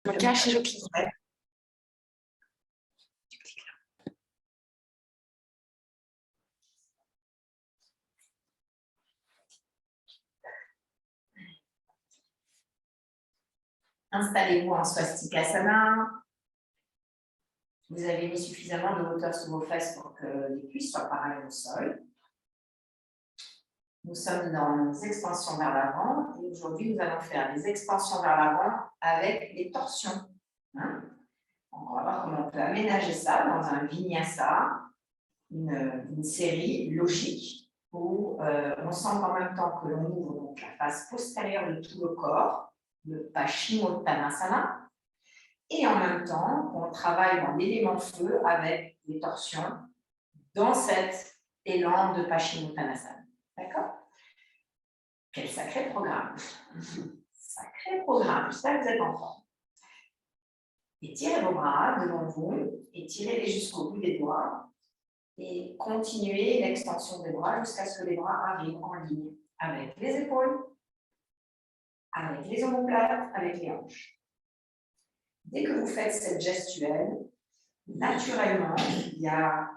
Je me cache et je clique. Installez-vous en swastikasana. Vous avez mis suffisamment de hauteur sous vos fesses pour que les cuisses soient parallèles au sol. Nous sommes dans nos extensions vers l'avant et aujourd'hui, nous allons faire des extensions vers l'avant avec les torsions. On va voir comment on peut aménager ça dans un vinyasa, une série logique où on sent en même temps que l'on ouvre donc la face postérieure de tout le corps, le Paschimottanasana, et en même temps on travaille dans l'élément feu avec les torsions dans cet élan de Paschimottanasana. D'accord? Quel sacré programme! Sacré programme, j'espère que vous êtes en forme. Étirez vos bras devant vous, étirez-les jusqu'au bout des doigts et continuez l'extension des bras jusqu'à ce que les bras arrivent en ligne avec les épaules, avec les omoplates, avec les hanches. Dès que vous faites cette gestuelle, naturellement, il y a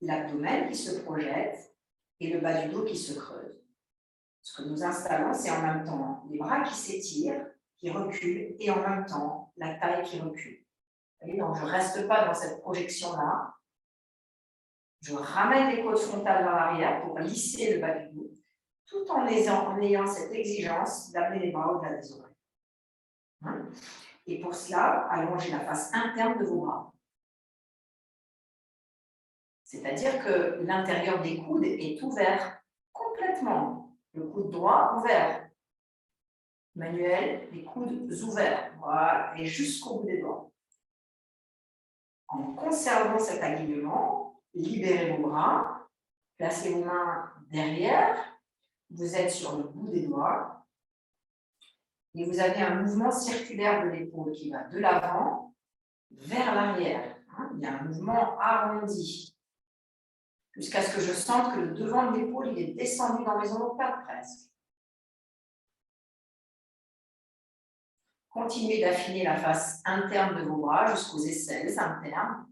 l'abdomen qui se projette et le bas du dos qui se creuse. Ce que nous installons, c'est en même temps les bras qui s'étirent, qui reculent, et en même temps la taille qui recule. Donc, je ne reste pas dans cette projection-là. Je ramène les côtes frontales vers l'arrière pour lisser le bas du dos, tout en ayant cette exigence d'amener les bras au-delà des oreilles. Et pour cela, allongez la face interne de vos bras. C'est-à-dire que l'intérieur des coudes est ouvert complètement. Le coude droit ouvert. Manuel, les coudes ouverts. Voilà, et jusqu'au bout des doigts. En conservant cet alignement, libérez vos bras, placez vos mains derrière, vous êtes sur le bout des doigts, et vous avez un mouvement circulaire de l'épaule qui va de l'avant vers l'arrière. Il y a un mouvement arrondi, jusqu'à ce que je sente que le devant de l'épaule il est descendu dans mes omoplates presque. Continuez d'affiner la face interne de vos bras jusqu'aux aisselles internes,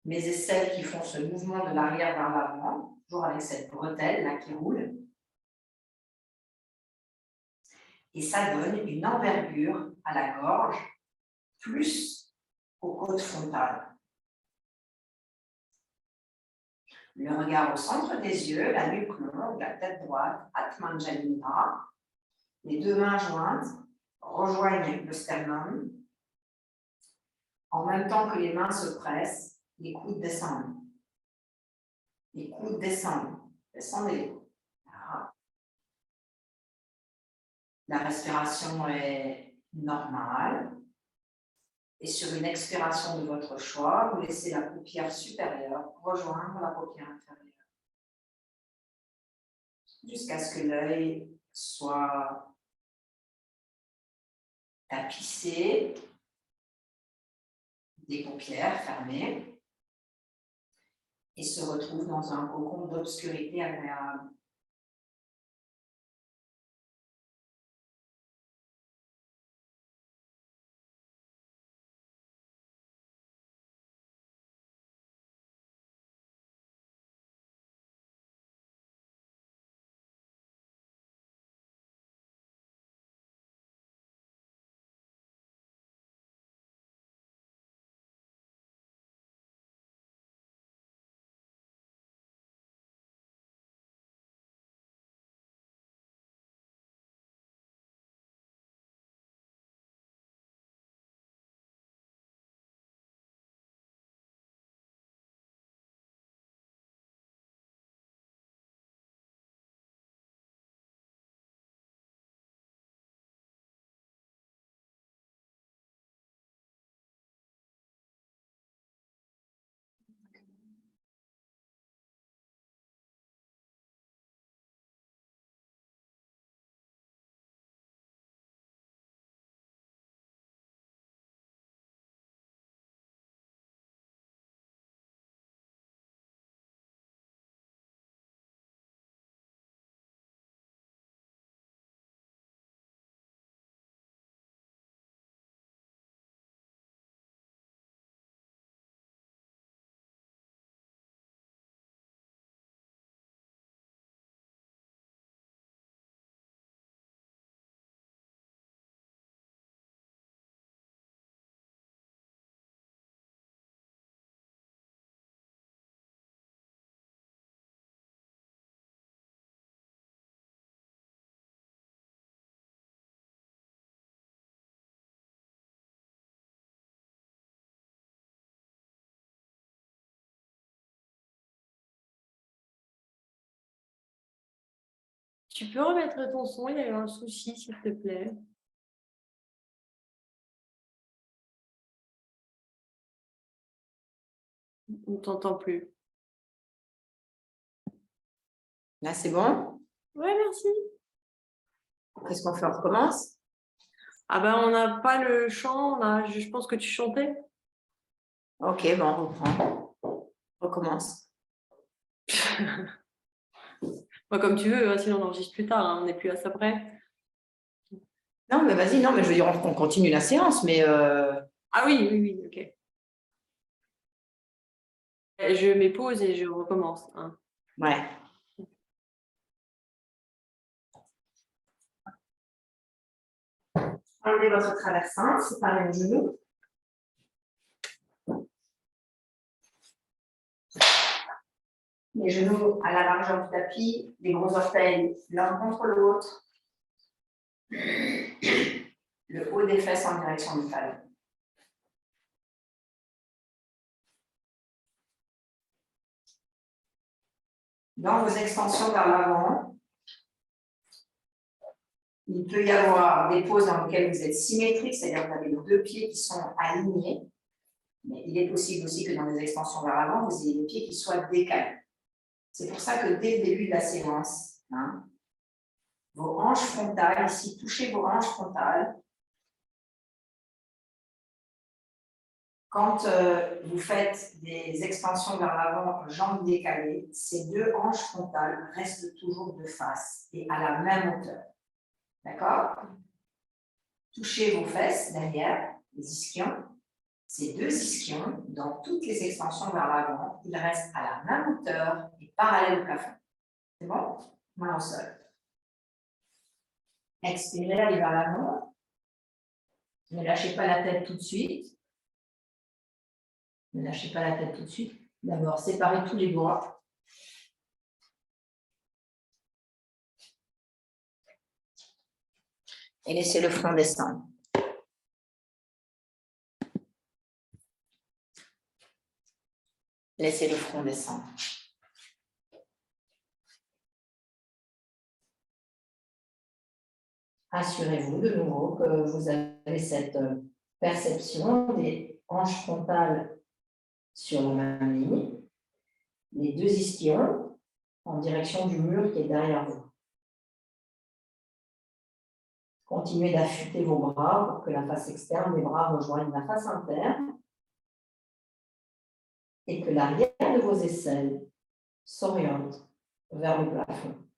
mes aisselles qui font ce mouvement de l'arrière vers l'avant, toujours avec cette bretelle là qui roule. Et ça donne une envergure à la gorge, plus aux côtes frontales. Le regard au centre des yeux, la nuque longue, la tête droite, Atmanjalindra. Les deux mains jointes rejoignent le sternum. En même temps que les mains se pressent, les coudes descendent. Les coudes descendent. Descendez. Voilà. La respiration est normale. Et sur une expiration de votre choix, vous laissez la paupière supérieure rejoindre la paupière inférieure. Jusqu'à ce que l'œil soit tapissé, des paupières fermées, et se retrouve dans un cocon d'obscurité agréable. Tu peux remettre ton son, il y a eu un souci, s'il te plaît. On ne t'entend plus. Là, c'est bon? Ouais, merci. Qu'est-ce qu'on fait? On recommence? Ah ben, on n'a pas le chant, je pense que tu chantais. Ok, bon, on reprend. On recommence. Comme tu veux, hein, sinon on enregistre plus tard, hein, on n'est plus à ça près. Non, mais vas-y, non, mais je veux dire, on continue la séance, mais... Ah oui, ok. Je mets pause et je recommence. Hein. Ouais. Enlevez votre traversin, séparez vos genoux. Les genoux à la largeur du tapis, les gros orteils l'un contre l'autre. Le haut des fesses en direction du talon. Dans vos extensions vers l'avant, il peut y avoir des poses dans lesquelles vous êtes symétrique, c'est-à-dire que vous avez les deux pieds qui sont alignés. Mais il est possible aussi que dans les extensions vers l'avant, vous ayez les pieds qui soient décalés. C'est pour ça que dès le début de la séance, vos hanches frontales, ici, touchez vos hanches frontales. Quand vous faites des extensions vers l'avant, jambes décalées, ces deux hanches frontales restent toujours de face et à la même hauteur. D'accord? Touchez vos fesses derrière, les ischions. Ces deux ischions, dans toutes les extensions vers l'avant, ils restent à la même hauteur et parallèles au plafond. C'est bon? Main au sol. Expirez, allez vers l'avant. Ne lâchez pas la tête tout de suite. Ne lâchez pas la tête tout de suite. D'abord, séparez tous les doigts. Et laissez le front descendre. Laissez le front descendre. Assurez-vous de nouveau que vous avez cette perception des hanches frontales sur la même ligne, les deux ischions en direction du mur qui est derrière vous. Continuez d'affûter vos bras pour que la face externe des bras rejoigne la face interne et que l'arrière de vos aisselles s'oriente vers le plafond,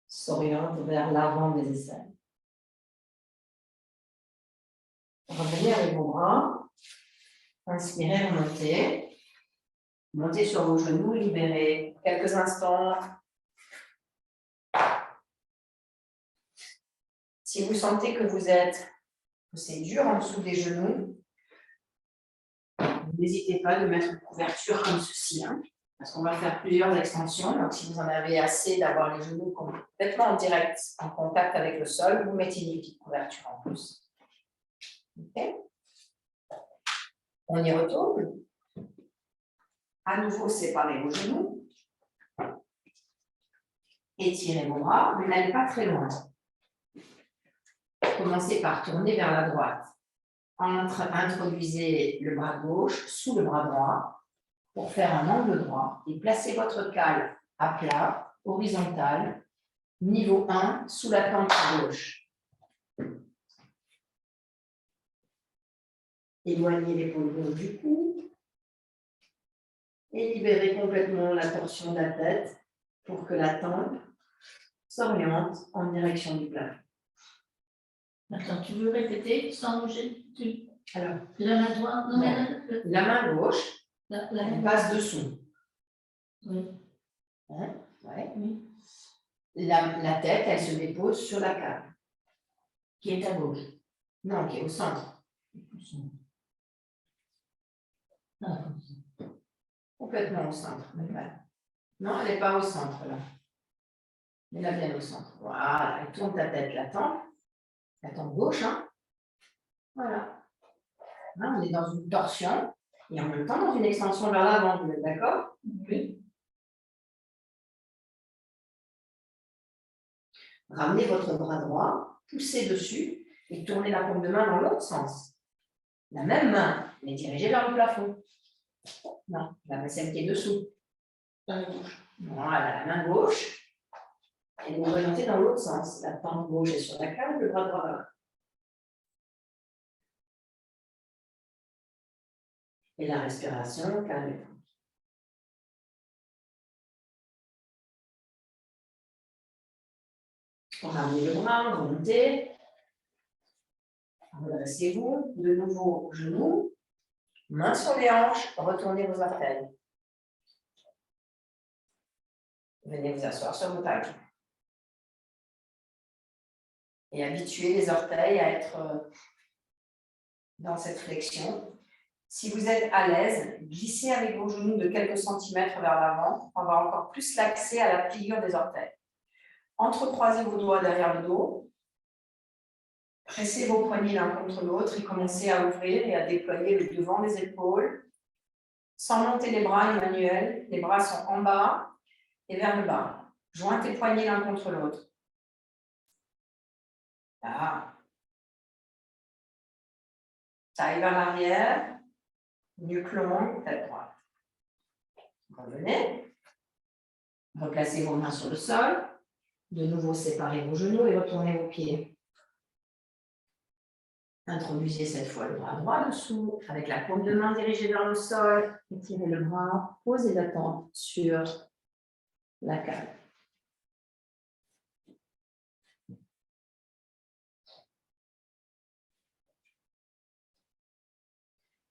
s'oriente vers l'avant des aisselles. Revenez avec vos bras, inspirez, remontez, montez sur vos genoux, libérez quelques instants. Si vous sentez que c'est dur en dessous des genoux, n'hésitez pas de mettre une couverture comme ceci, parce qu'on va faire plusieurs extensions. Donc, si vous en avez assez d'avoir les genoux complètement en direct, en contact avec le sol, vous mettez une petite couverture en plus. Okay. On y retourne. À nouveau, séparez vos genoux. Étirez vos bras, mais n'allez pas très loin. Commencez par tourner vers la droite. Introduisez le bras gauche sous le bras droit pour faire un angle droit et placez votre cale à plat, horizontal, niveau 1, sous la tempe gauche. Éloignez l'épaule gauche du cou et libérez complètement la torsion de la tête pour que la tempe s'oriente en direction du plafond. Attends, tu veux répéter sans bouger? Alors, la main droite, non, la main gauche, elle passe dessous. Oui. Ouais. Oui. La tête, elle se dépose sur la cale. Qui est à gauche? Non, qui est au centre. Ah, Complètement au centre. Non, elle n'est pas au centre, là. Mets-la bien au centre. Voilà, et tourne ta tête, la tempe gauche, Voilà. On est dans une torsion et en même temps dans une extension vers l'avant, vous êtes d'accord? oui. Ramenez votre bras droit, poussez dessus et tournez la paume de main dans l'autre sens. La même main, mais dirigée vers le plafond. Non, la main celle qui est dessous. Voilà, la main gauche. Et vous orientez dans l'autre sens. La paume gauche est sur la canne, le bras droit là. Et la respiration, calmez-vous. Ramenez le bras, remontez. Redressez-vous. De nouveau, genoux. Main sur les hanches, retournez vos orteils. Venez vous asseoir sur vos talons. Et habituez les orteils à être dans cette flexion. Si vous êtes à l'aise, glissez avec vos genoux de quelques centimètres vers l'avant. On va encore plus l'axer à la pliure des orteils. Entrecroisez vos doigts derrière le dos. Pressez vos poignets l'un contre l'autre et commencez à ouvrir et à déployer le devant des épaules. Sans monter les bras, Emmanuel. Les bras sont en bas et vers le bas. Joins tes poignets l'un contre l'autre. Là. Taille vers l'arrière. Nuque longue, tête droite. Revenez. Replacez vos mains sur le sol. De nouveau, séparez vos genoux et retournez vos pieds. Introduisez cette fois le bras droit dessous, avec la paume de main dirigée vers le sol. Étirez le bras, posez la tente sur la canne.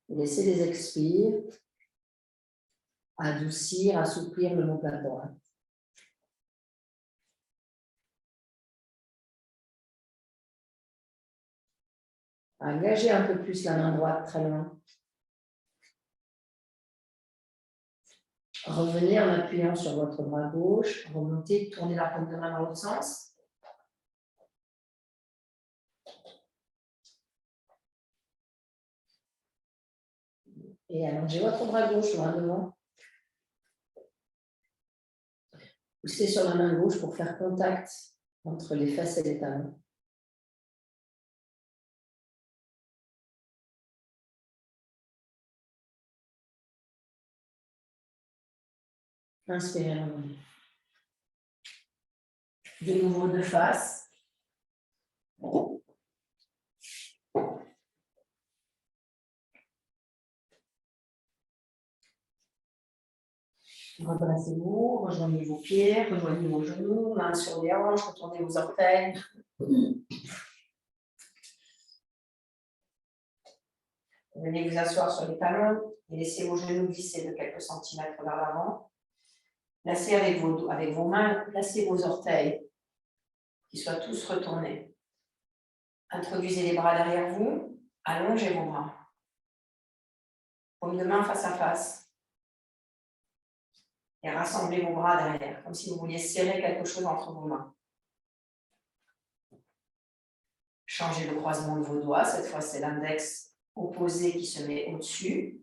Laissez les expires adoucir, assouplir le omoplate droit. Engagez un peu plus la main droite très loin. Revenez en appuyant sur votre bras gauche. Remontez, tournez la paume de main dans l'autre sens. Et allongez votre bras gauche loin devant. Poussez sur la main gauche pour faire contact entre les fesses et les talons. Inspirez. De nouveau de face. Redressez-vous, rejoignez vos pieds, rejoignez vos genoux, mains sur les hanches, retournez vos orteils. Venez vous asseoir sur les talons et laissez vos genoux glisser de quelques centimètres vers l'avant. Placez avec vos mains, placez vos orteils, qu'ils soient tous retournés. Introduisez les bras derrière vous, allongez vos bras. Paume de main face à face. Et rassemblez vos bras derrière, comme si vous vouliez serrer quelque chose entre vos mains. Changez le croisement de vos doigts. Cette fois, c'est l'index opposé qui se met au-dessus.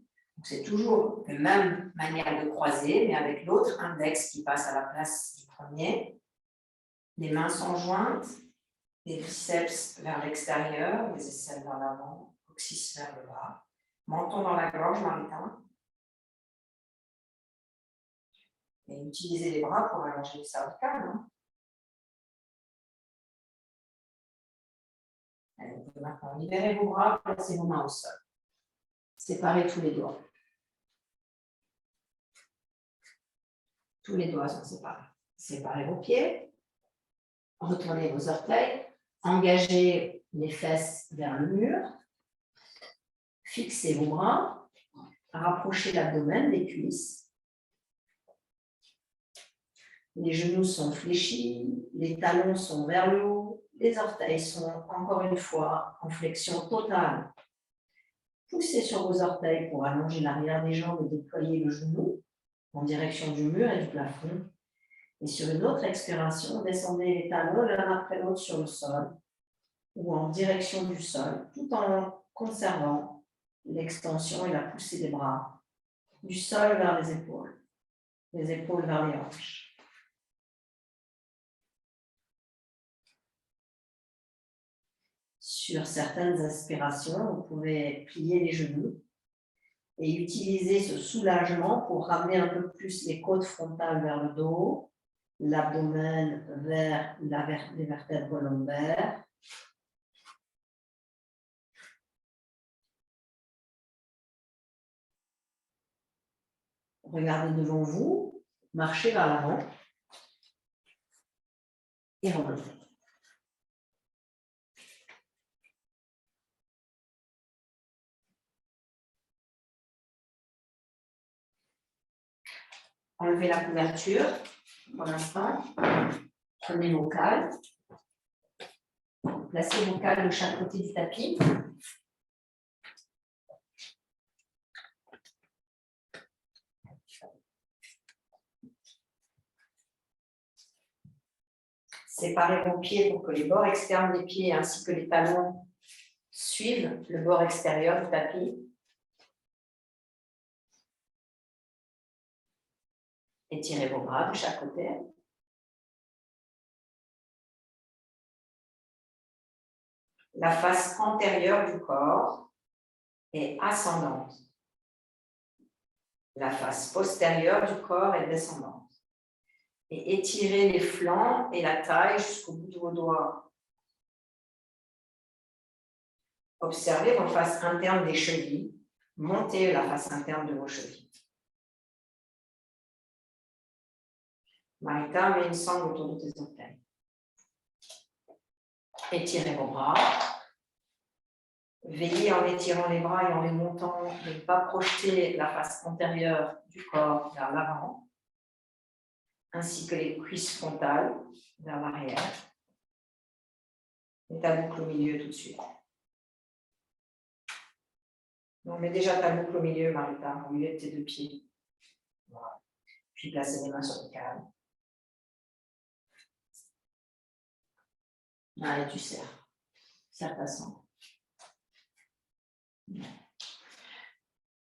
C'est toujours la même manière de croiser, mais avec l'autre index qui passe à la place du premier. Les mains sont jointes, les biceps vers l'extérieur, les aisselles vers l'avant, coccyx vers le bas. Menton dans la gorge, Maritain. Et utilisez les bras pour allonger le cervical. Allez, maintenant, libérez vos bras, placez vos mains au sol. Séparez tous les doigts. Tous les doigts sont séparés. Séparez vos pieds. Retournez vos orteils. Engagez les fesses vers le mur. Fixez vos bras. Rapprochez l'abdomen des cuisses. Les genoux sont fléchis. Les talons sont vers le haut. Les orteils sont encore une fois en flexion totale. Poussez sur vos orteils pour allonger l'arrière des jambes et déployer le genou en direction du mur et du plafond. Et sur une autre expiration, descendez les talons l'un après l'autre sur le sol ou en direction du sol, tout en conservant l'extension et la poussée des bras du sol vers les épaules vers les hanches. sur certaines aspirations, vous pouvez plier les genoux et utiliser ce soulagement pour ramener un peu plus les côtes frontales vers le dos, l'abdomen vers les vertèbres lombaires. Regardez devant vous, marchez vers l'avant et remontez. Enlevez la couverture pour l'instant. Prenez vos cales. Placez vos cales de chaque côté du tapis. Séparez vos pieds pour que les bords externes des pieds ainsi que les talons suivent le bord extérieur du tapis. Étirez vos bras de chaque côté. La face antérieure du corps est ascendante. La face postérieure du corps est descendante. Et étirez les flancs et la taille jusqu'au bout de vos doigts. Observez vos faces internes des chevilles. Montez la face interne de vos chevilles. Marita, mets une sangle autour de tes orteils. Étirez vos bras. Veillez en étirant les bras et en les montant de ne pas projeter la face antérieure du corps vers l'avant, ainsi que les cuisses frontales vers l'arrière. Mets ta boucle au milieu tout de suite. Donc, mets déjà ta boucle au milieu, Marita, au milieu de tes deux pieds. Voilà. Puis placez les mains sur le calme. Allez, tu serres. Serre ta sangle.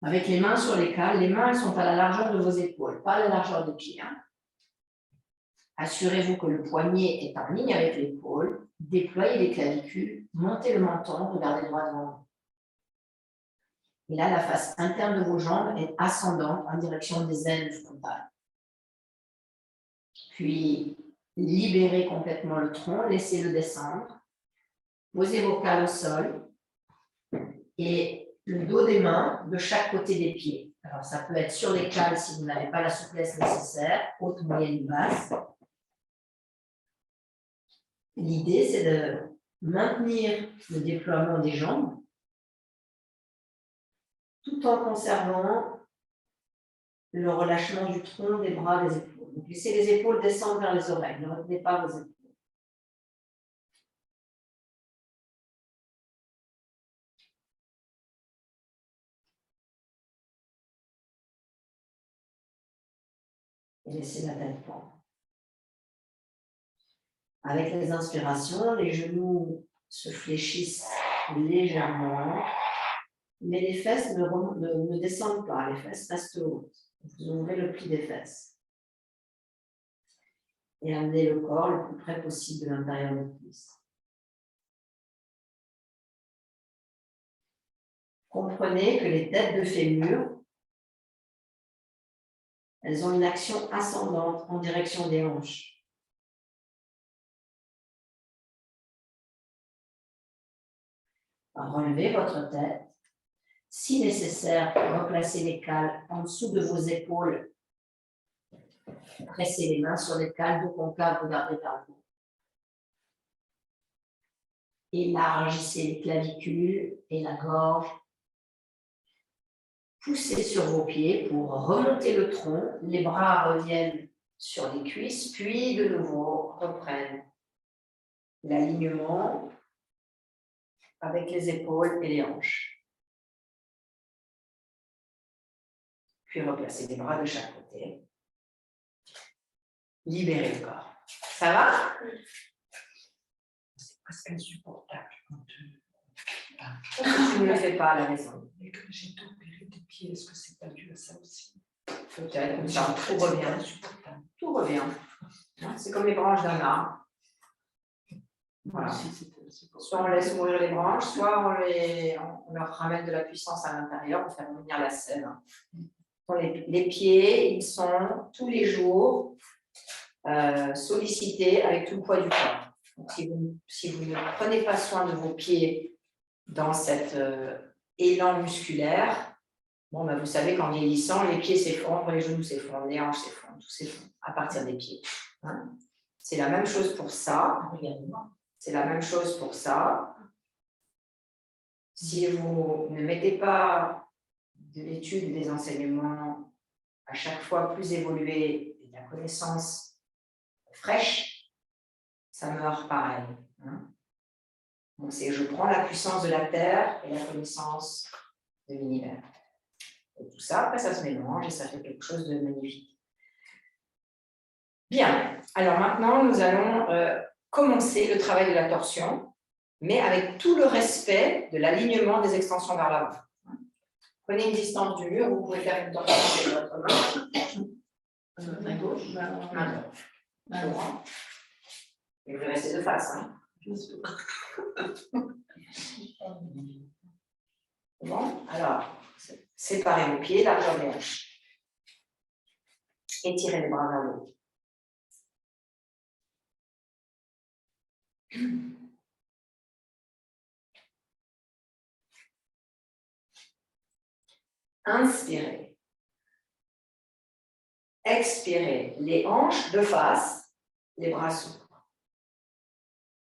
Avec les mains sur les cales, les mains elles sont à la largeur de vos épaules, pas à la largeur des pieds. Assurez-vous que le poignet est en ligne avec l'épaule. Déployez les clavicules, montez le menton, regardez droit devant vous. Et là, la face interne de vos jambes est ascendante en direction des ailes frontales. Puis, libérez complètement le tronc, laissez-le descendre. Posez vos cales au sol et le dos des mains de chaque côté des pieds. Alors, ça peut être sur les cales si vous n'avez pas la souplesse nécessaire, haute, moyenne ou basse. L'idée, c'est de maintenir le déploiement des jambes tout en conservant le relâchement du tronc, des bras, des épaules. Donc, laissez les épaules descendre vers les oreilles. Ne retenez pas vos épaules. Et laissez la tête pendre. Avec les inspirations, les genoux se fléchissent légèrement, mais les fesses ne descendent pas, les fesses restent hautes. Vous ouvrez le pli des fesses. Et amenez le corps le plus près possible de l'intérieur des cuisses. Comprenez que les têtes de fémur, elles ont une action ascendante en direction des hanches. Relevez votre tête. Si nécessaire, replacez les cales en dessous de vos épaules. Pressez les mains sur les cales, dos concave, regardez vers vous. Élargissez les clavicules et la gorge. Poussez sur vos pieds pour remonter le tronc. Les bras reviennent sur les cuisses, puis de nouveau reprennent l'alignement avec les épaules et les hanches. Puis replacez les bras de chaque côté. Libérez le corps. Ça va? C'est presque insupportable quand Tu ne le fais pas à la maison. et que j'ai tout opéré des pieds. Est-ce que c'est pas dû à ça aussi? Peut-être, ça, tout revient. Insupportable. Tout revient. C'est comme les branches d'un arbre. Voilà. Moi aussi, Soit on laisse mourir les branches, soit on leur ramène de la puissance à l'intérieur pour faire revenir la sève. Pour les pieds, ils sont tous les jours sollicités avec tout le poids du corps. Donc, si vous ne prenez pas soin de vos pieds dans cet élan musculaire, bon, ben, vous savez qu'en vieillissant, les pieds s'effondrent, les genoux s'effondrent, les hanches s'effondrent, tout s'effondre à partir des pieds. Hein. C'est la même chose pour ça. C'est la même chose pour ça. Si vous ne mettez pas de l'étude, des enseignements à chaque fois plus évolués et de la connaissance fraîche, ça meurt pareil. Hein. Donc c'est je prends la puissance de la Terre et la connaissance de l'univers. Et tout ça, après ça se mélange et ça fait quelque chose de magnifique. Bien, alors maintenant nous allons commencer le travail de la torsion, mais avec tout le respect de l'alignement des extensions vers l'avant. Prenez une distance du mur, vous pouvez faire une torsion avec votre main. Main gauche, main droite. Et vous restez de face. Hein. Bon, alors, séparez vos pieds, largeur des hanches. Étirez les bras vers le haut. Inspirez. Expirez. Les hanches de face, les bras s'ouvrent.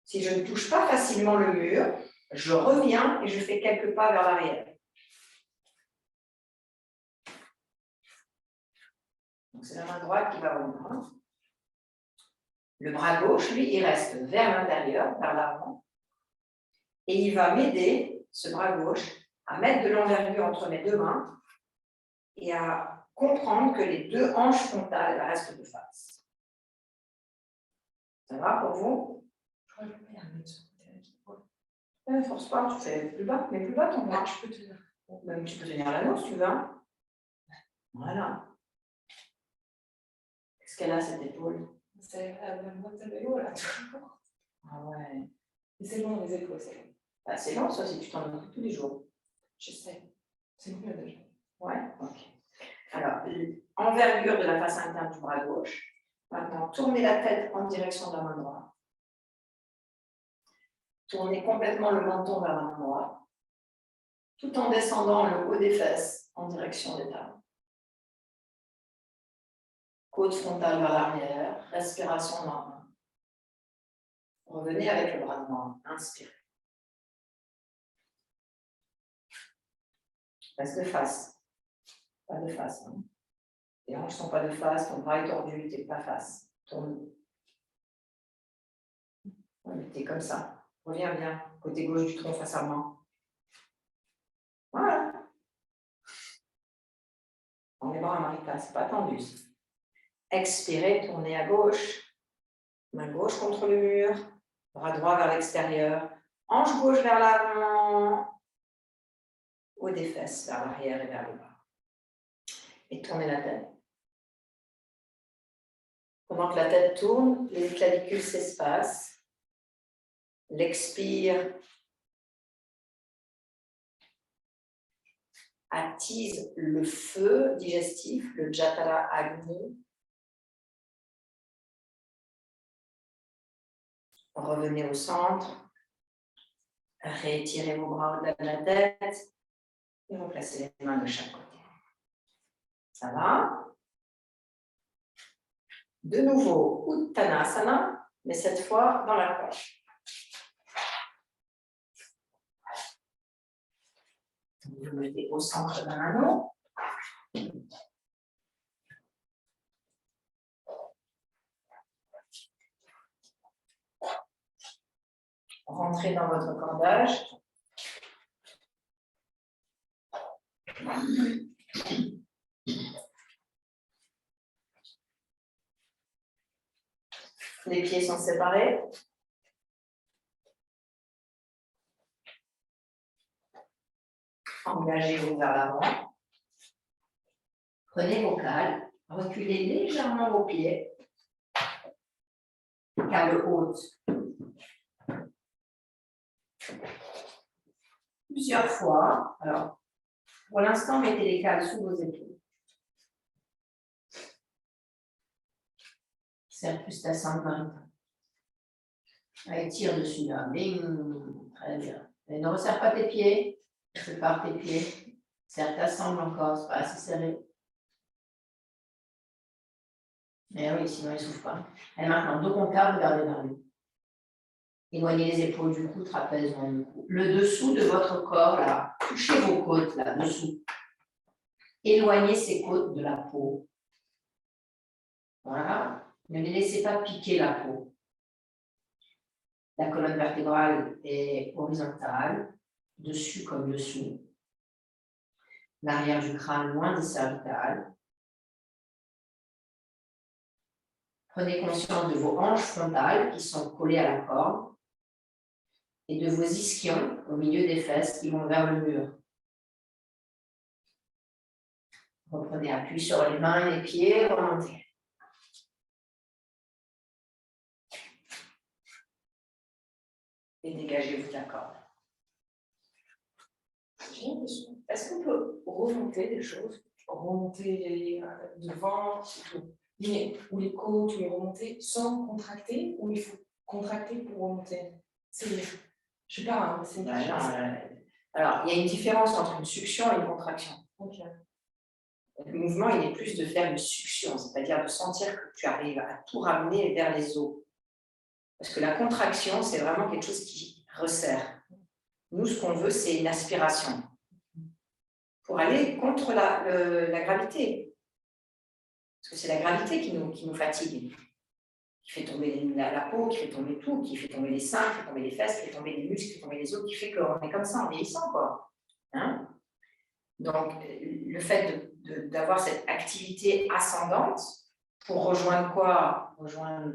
Si je ne touche pas facilement le mur, je reviens et je fais quelques pas vers l'arrière. C'est la main droite qui va revenir. Le bras gauche, lui, il reste vers l'intérieur, vers l'avant. Et il va m'aider, ce bras gauche, à mettre de l'envergure entre mes deux mains et à comprendre que les deux hanches frontales restent de face. Ça va pour vous? Force pas, tu fais plus bas, mais plus bas ton bras. Je peux tenir. Même tu peux tenir l'anneau si tu veux. Voilà. Qu'est-ce qu'elle a cette épaule? C'est la moitié de l'eau là. Ah ouais. Et c'est long les épaules, c'est long. Bah, c'est long ça si tu t'en occupes tous les jours. Je sais. C'est mieux déjà. Ouais, ok. Alors, envergure de la face interne du bras gauche. Maintenant, tournez la tête en direction de la main droite. Tournez complètement le menton vers la main droite, tout en descendant le haut des fesses en direction des talons. Côte frontale vers l'arrière, respiration normale. Revenez avec le bras droit, inspirez. Reste de face. Pas de face. Hein. Les hanches ne sont pas de face, ton bras est tordu, tu n'es pas face. Tourne. Tu es comme ça. Reviens bien, côté gauche du tronc face à moi. Voilà. Dans les bras, Marita, c'est pas tendu. Expirez, tournez à gauche. Main gauche contre le mur. Bras droit vers l'extérieur. Hanche gauche vers l'avant. Haut des fesses vers l'arrière et vers le bas. Et tournez la tête. Pendant que la tête tourne, les clavicules s'espacent. L'expire attise le feu digestif, le Jatara Agni. Revenez au centre. Réétirez vos bras au-delà de la tête et replacez les mains de chaque côté. Ça va? De nouveau, Uttanasana, mais cette fois dans la poche. Vous le mettez au centre d'un anneau. Rentrez dans votre cordage. Les pieds sont séparés. Engagez-vous vers l'avant. Prenez vos cales. Reculez légèrement vos pieds. Cale haute. Plusieurs fois. Alors, pour l'instant, mettez les cales sous vos épaules. Serre plus ta sangle. Allez, tire dessus là. Bing. Très bien. Et ne resserre pas tes pieds. Sépare tes pieds. Serre ta sangle encore. C'est pas assez serré. Mais oui, sinon il ne souffre pas. Et maintenant, dos concave, regardez vers lui. Éloignez les épaules du cou, trapèze dans le cou. Le dessous de votre corps, là, touchez vos côtes, là, dessous. Éloignez ces côtes de la peau. Voilà. Ne les laissez pas piquer la peau. La colonne vertébrale est horizontale, dessus comme dessous. L'arrière du crâne loin des cervicales. Prenez conscience de vos hanches frontales qui sont collées à la corde et de vos ischions au milieu des fesses qui vont vers le mur. Reprenez appui sur les mains et les pieds, remontez. Et dégagez-vous de la corde. J'ai une question. Est-ce qu'on peut remonter des choses, remonter devant, ou les côtes, ou les remonter sans contracter, ou il faut contracter pour remonter? Je ne sais pas, hein, c'est une question. Alors, il y a une différence entre une succion et une contraction. Ok. Le mouvement, il est plus de faire une succion, c'est-à-dire de sentir que tu arrives à tout ramener vers les os. Parce que la contraction, c'est vraiment quelque chose qui resserre. Nous, ce qu'on veut, c'est une aspiration pour aller contre la gravité. Parce que c'est la gravité qui nous fatigue, qui fait tomber la peau, qui fait tomber tout, qui fait tomber les seins, qui fait tomber les fesses, qui fait tomber les muscles, qui fait tomber les os, qui fait qu'on est comme ça en vieillissant, quoi. Hein? Donc, le fait d'avoir cette activité ascendante pour rejoindre quoi? Pour rejoindre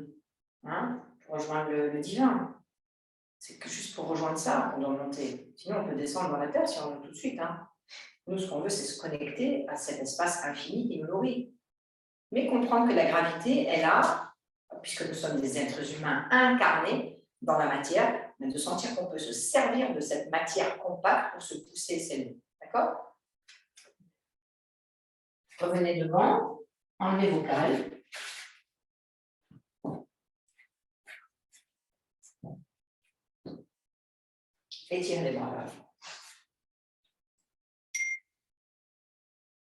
le divin. C'est que juste pour rejoindre ça qu'on doit monter. Sinon, on peut descendre dans la terre si on monte tout de suite. Hein. Nous, ce qu'on veut, c'est se connecter à cet espace infini qui nous nourrit. Mais comprendre que la gravité est là, puisque nous sommes des êtres humains incarnés dans la matière, mais de sentir qu'on peut se servir de cette matière compacte pour se pousser, c'est nous. D'accord? Revenez devant, enlevez vos cales. Étirez les bras vers l'avant.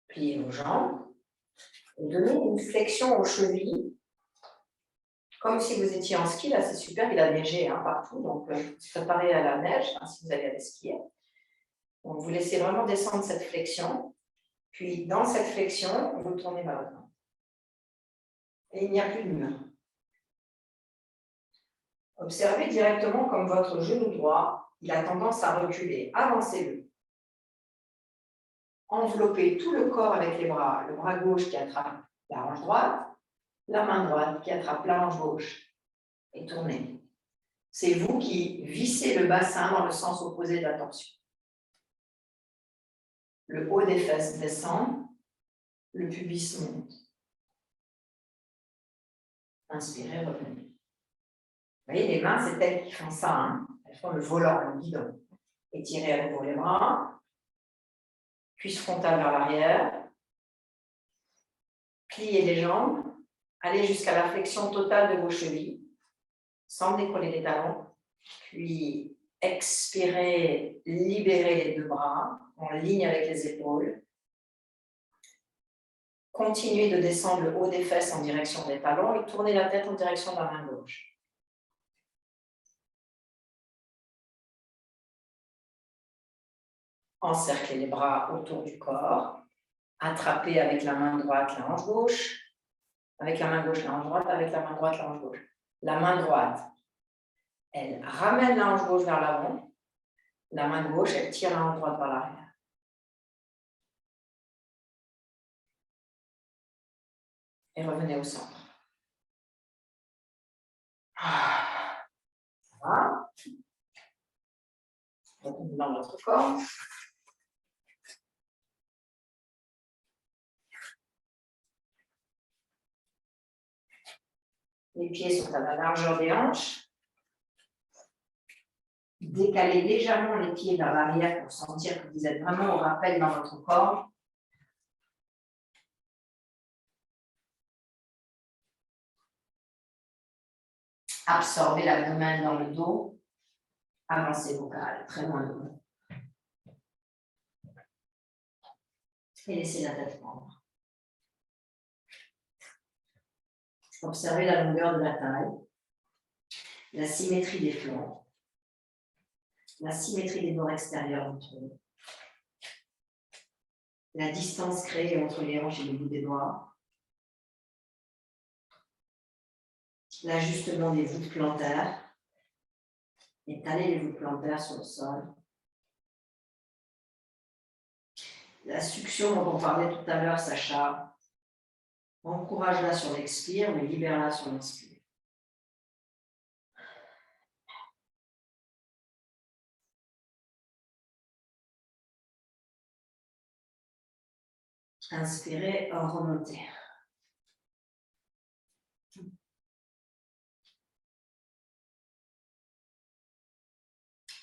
Pliez vos jambes. Et donnez une flexion aux chevilles. Comme si vous étiez en ski, là c'est super, il a neigé partout, donc préparez à la neige si vous allez aller skier. Donc vous laissez vraiment descendre cette flexion, puis dans cette flexion, vous tournez vers le ventre. Et il n'y a plus de mur. Observez directement comme votre genou droit, il a tendance à reculer. Avancez-le. Enveloppez tout le corps avec les bras. Le bras gauche qui attrape la hanche droite, la main droite qui attrape la hanche gauche. Et tournez. C'est vous qui vissez le bassin dans le sens opposé de la torsion. Le haut des fesses descend, le pubis monte. Inspirez, revenez. Vous voyez, les mains, c'est elles qui font ça. Hein. Elles font le volant, le guidon. Étirez à nouveau les bras. Cuisse frontale vers l'arrière. Pliez les jambes. Allez jusqu'à la flexion totale de vos chevilles, sans décoller les talons. Puis, expirez, libérez les deux bras en ligne avec les épaules. Continuez de descendre le haut des fesses en direction des talons et tournez la tête en direction de la main gauche. Encerclez les bras autour du corps. Attrapez avec la main droite la hanche gauche. Avec la main gauche la hanche droite. Avec la main droite la hanche gauche. La main droite, elle ramène la hanche gauche vers l'avant. La main gauche, elle tire la hanche droite vers l'arrière. Et revenez au centre. Voilà. Retournez dans votre corps. Les pieds sont à la largeur des hanches. Décalez légèrement les pieds vers l'arrière pour sentir que vous êtes vraiment au rappel dans votre corps. Absorbez l'abdomen dans le dos. Avancez vos cales très loin de vous. Et laissez la tête prendre. Observez la longueur de la taille, la symétrie des flancs, la symétrie des bords extérieurs entre eux, la distance créée entre les hanches et le bout des doigts, l'ajustement des voûtes plantaires, étalez les voûtes plantaires sur le sol, la succion dont on parlait tout à l'heure, Sacha, encourage-la sur l'expire, mais libère-la sur l'inspire. Inspirez, remontez.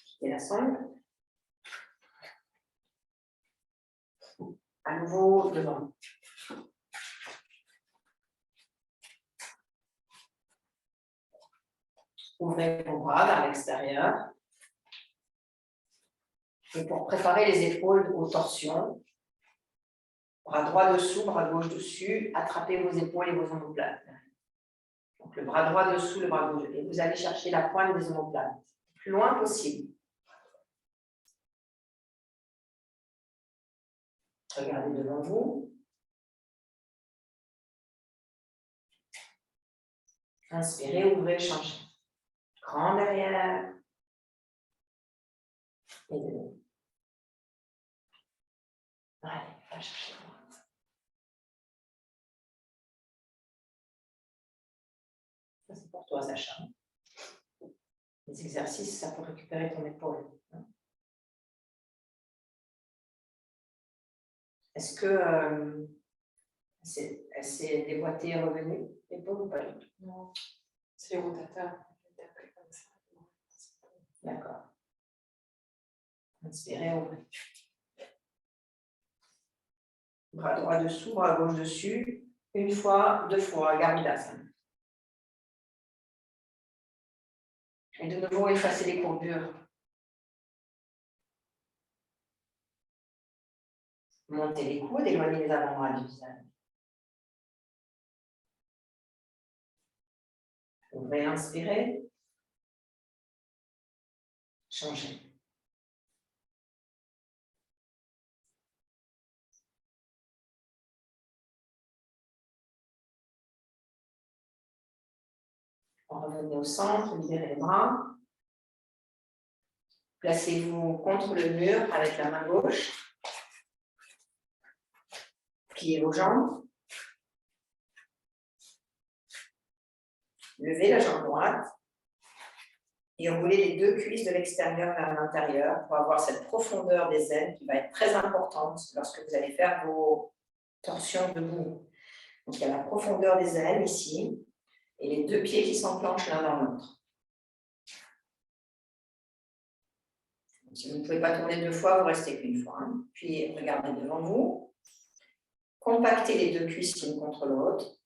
Quittez la sangle. À nouveau devant. Ouvrez vos bras vers l'extérieur. Et pour préparer les épaules aux torsions, bras droit dessous, bras gauche dessus, attrapez vos épaules et vos omoplates. Donc le bras droit dessous, le bras gauche. Et vous allez chercher la pointe des omoplates, le plus loin possible. Regardez devant vous. Inspirez, ouvrez, changez. Grand derrière. Et de nouveau. Allez, va chercher la droite. Ça, c'est pour toi, Sacha. Les exercices, ça pour récupérer ton épaule. Est-ce que elle s'est déboîtée et revenue, l'épaule ou pas du tout? Non, c'est les rotateurs. Comme ça. D'accord. Inspirez, ouvrez. Bras droit dessous, bras gauche dessus. Une fois, deux fois, Garudasana. Et de nouveau, effacez les courbures. Montez les coudes, éloignez les avant-bras du visage. Ouvrez, inspirez. Changez. Revenez au centre, libérez les bras. Placez-vous contre le mur avec la main gauche. Pliez vos jambes. Levez la jambe droite. Et roulez les deux cuisses de l'extérieur vers l'intérieur pour avoir cette profondeur des aines qui va être très importante lorsque vous allez faire vos torsions debout. Donc il y a la profondeur des aines ici et les deux pieds qui s'enclenchent l'un dans l'autre. Si vous ne pouvez pas tourner deux fois, vous restez qu'une fois. Puis regardez devant vous. Compactez les deux cuisses l'une contre l'autre.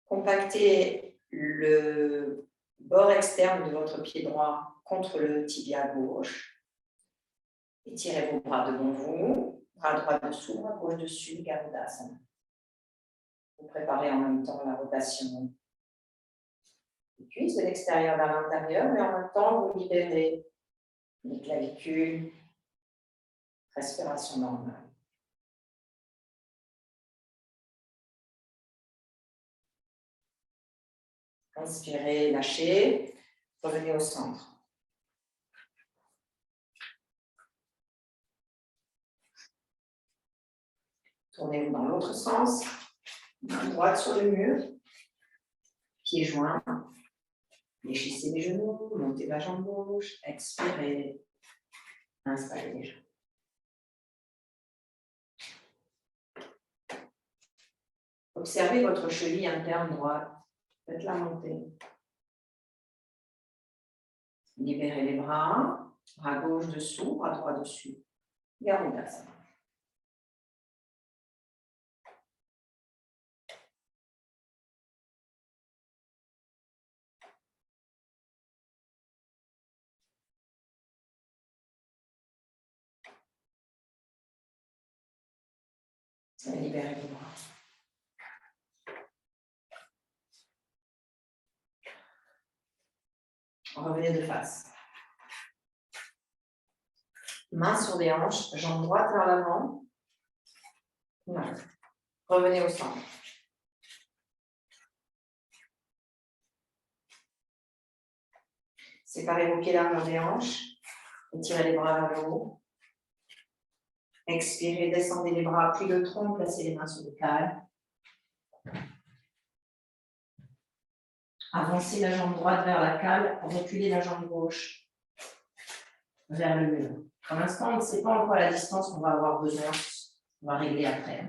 Compactez le bord externe de votre pied droit contre le tibia gauche. Étirez vos bras devant vous. Bras droit dessous, bras gauche dessus, Garudasana. Vous préparez en même temps la rotation des cuisses de l'extérieur vers l'intérieur, mais en même temps, vous libérez les clavicules, respiration normale. Inspirez, lâchez, revenez au centre. Tournez-vous dans l'autre sens, main droite sur le mur, pieds joints. Fléchissez les genoux, montez la jambe gauche, expirez, installez les jambes. Observez votre cheville interne droite, faites-la monter. Libérez les bras. Bras gauche dessous, bras droit dessus. Garudasana. Libérez les bras. Revenez de face. Mains sur les hanches, jambes droites vers l'avant. Non. Revenez au centre. Séparez vos pieds largeur des hanches. Étirez les bras vers le haut. Expirez, descendez les bras, puis le tronc, placez les mains sur le cale. Avancez la jambe droite vers la cale, reculez la jambe gauche vers le mur. Pour l'instant, on ne sait pas encore la distance qu'on va avoir besoin. On va régler après.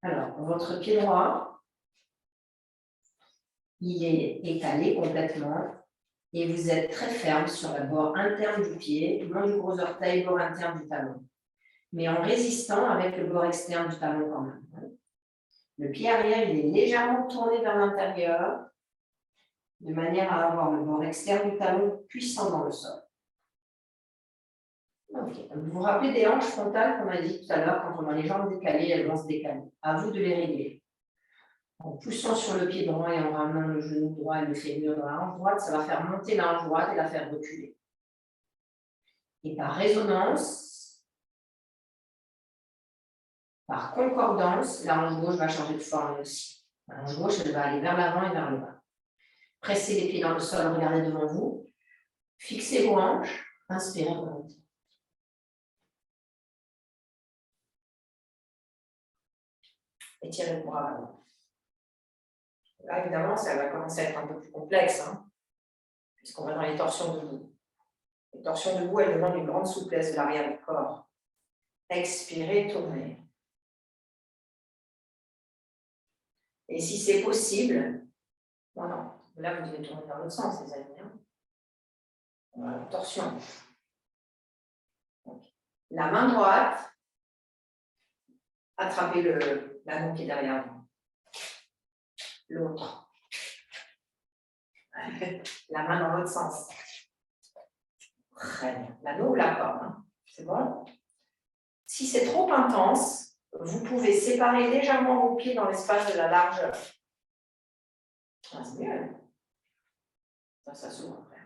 Alors, votre pied droit, il est étalé complètement et vous êtes très ferme sur le bord interne du pied, long du gros orteil, bord interne du talon. Mais en résistant avec le bord externe du talon quand même. Le pied arrière, il est légèrement tourné vers l'intérieur, de manière à avoir le bord externe du talon puissant dans le sol. Okay. Vous vous rappelez des hanches frontales qu'on a dit tout à l'heure, quand on a les jambes décalées, elles vont se décaler. À vous de les régler. En poussant sur le pied droit et en ramenant le genou droit et le fémur dans la hanche droite, ça va faire monter la hanche droite et la faire reculer. Et par résonance, par concordance, la hanche gauche va changer de forme aussi. La hanche gauche, elle va aller vers l'avant et vers le bas. Pressez les pieds dans le sol, regardez devant vous. Fixez vos hanches, inspirez, remontez. Étirez le bras vers l'avant. Là, évidemment, ça va commencer à être un peu plus complexe, puisqu'on va dans les torsions debout. Les torsions debout, elles demandent une grande souplesse de l'arrière du corps. Expirez, tournez. Et si c'est possible, non, là, vous devez tourner dans l'autre sens, les amis. Voilà, torsion. Donc, la main droite, attrapez l'anneau qui est derrière vous. L'autre. La main dans l'autre sens. Très bien. L'anneau ou la corde, c'est bon? Si c'est trop intense, vous pouvez séparer légèrement vos pieds dans l'espace de la largeur. Ah, c'est mieux. Ça s'ouvre après.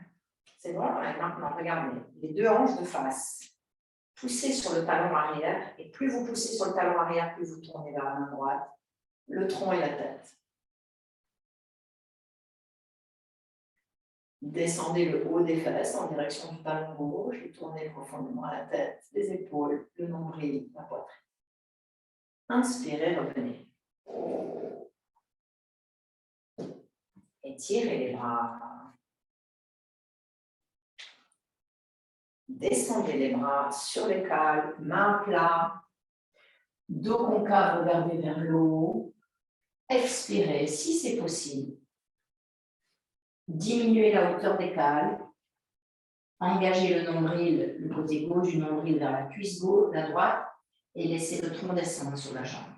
C'est bon? Et maintenant, regardez. Les deux hanches de face. Poussez sur le talon arrière. Et plus vous poussez sur le talon arrière, plus vous tournez vers la main droite, le tronc et la tête. Descendez le haut des fesses en direction du talon gauche et tournez profondément la tête, les épaules, le nombril, la poitrine. Inspirez, revenez. Étirez les bras. Descendez les bras sur les cales, mains à plat, dos concave regardez vers le haut. Expirez si c'est possible. Diminuez la hauteur des cales. Engagez le nombril, le côté gauche du nombril vers la cuisse gauche, la droite, et laissez le tronc descendre sur la jambe.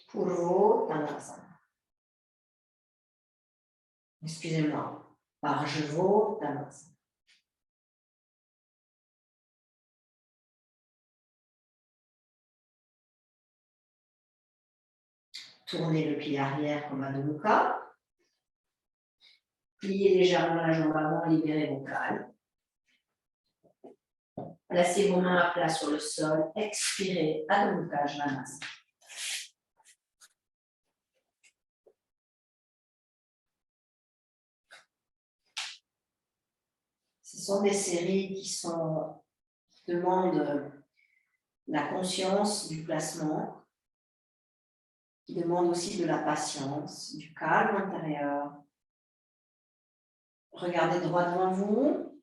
Purvo Tanasana. Excusez-moi. Parjvo Tanasana. Tournez le pied arrière comme Adho Mukha. Pliez légèrement la jambe avant, libérez vos cales. Placez vos mains à plat sur le sol. Expirez, Adho Mukha Svanasana. Ce sont des séries qui demandent la conscience du placement, qui demandent aussi de la patience, du calme intérieur. Regardez droit devant vous.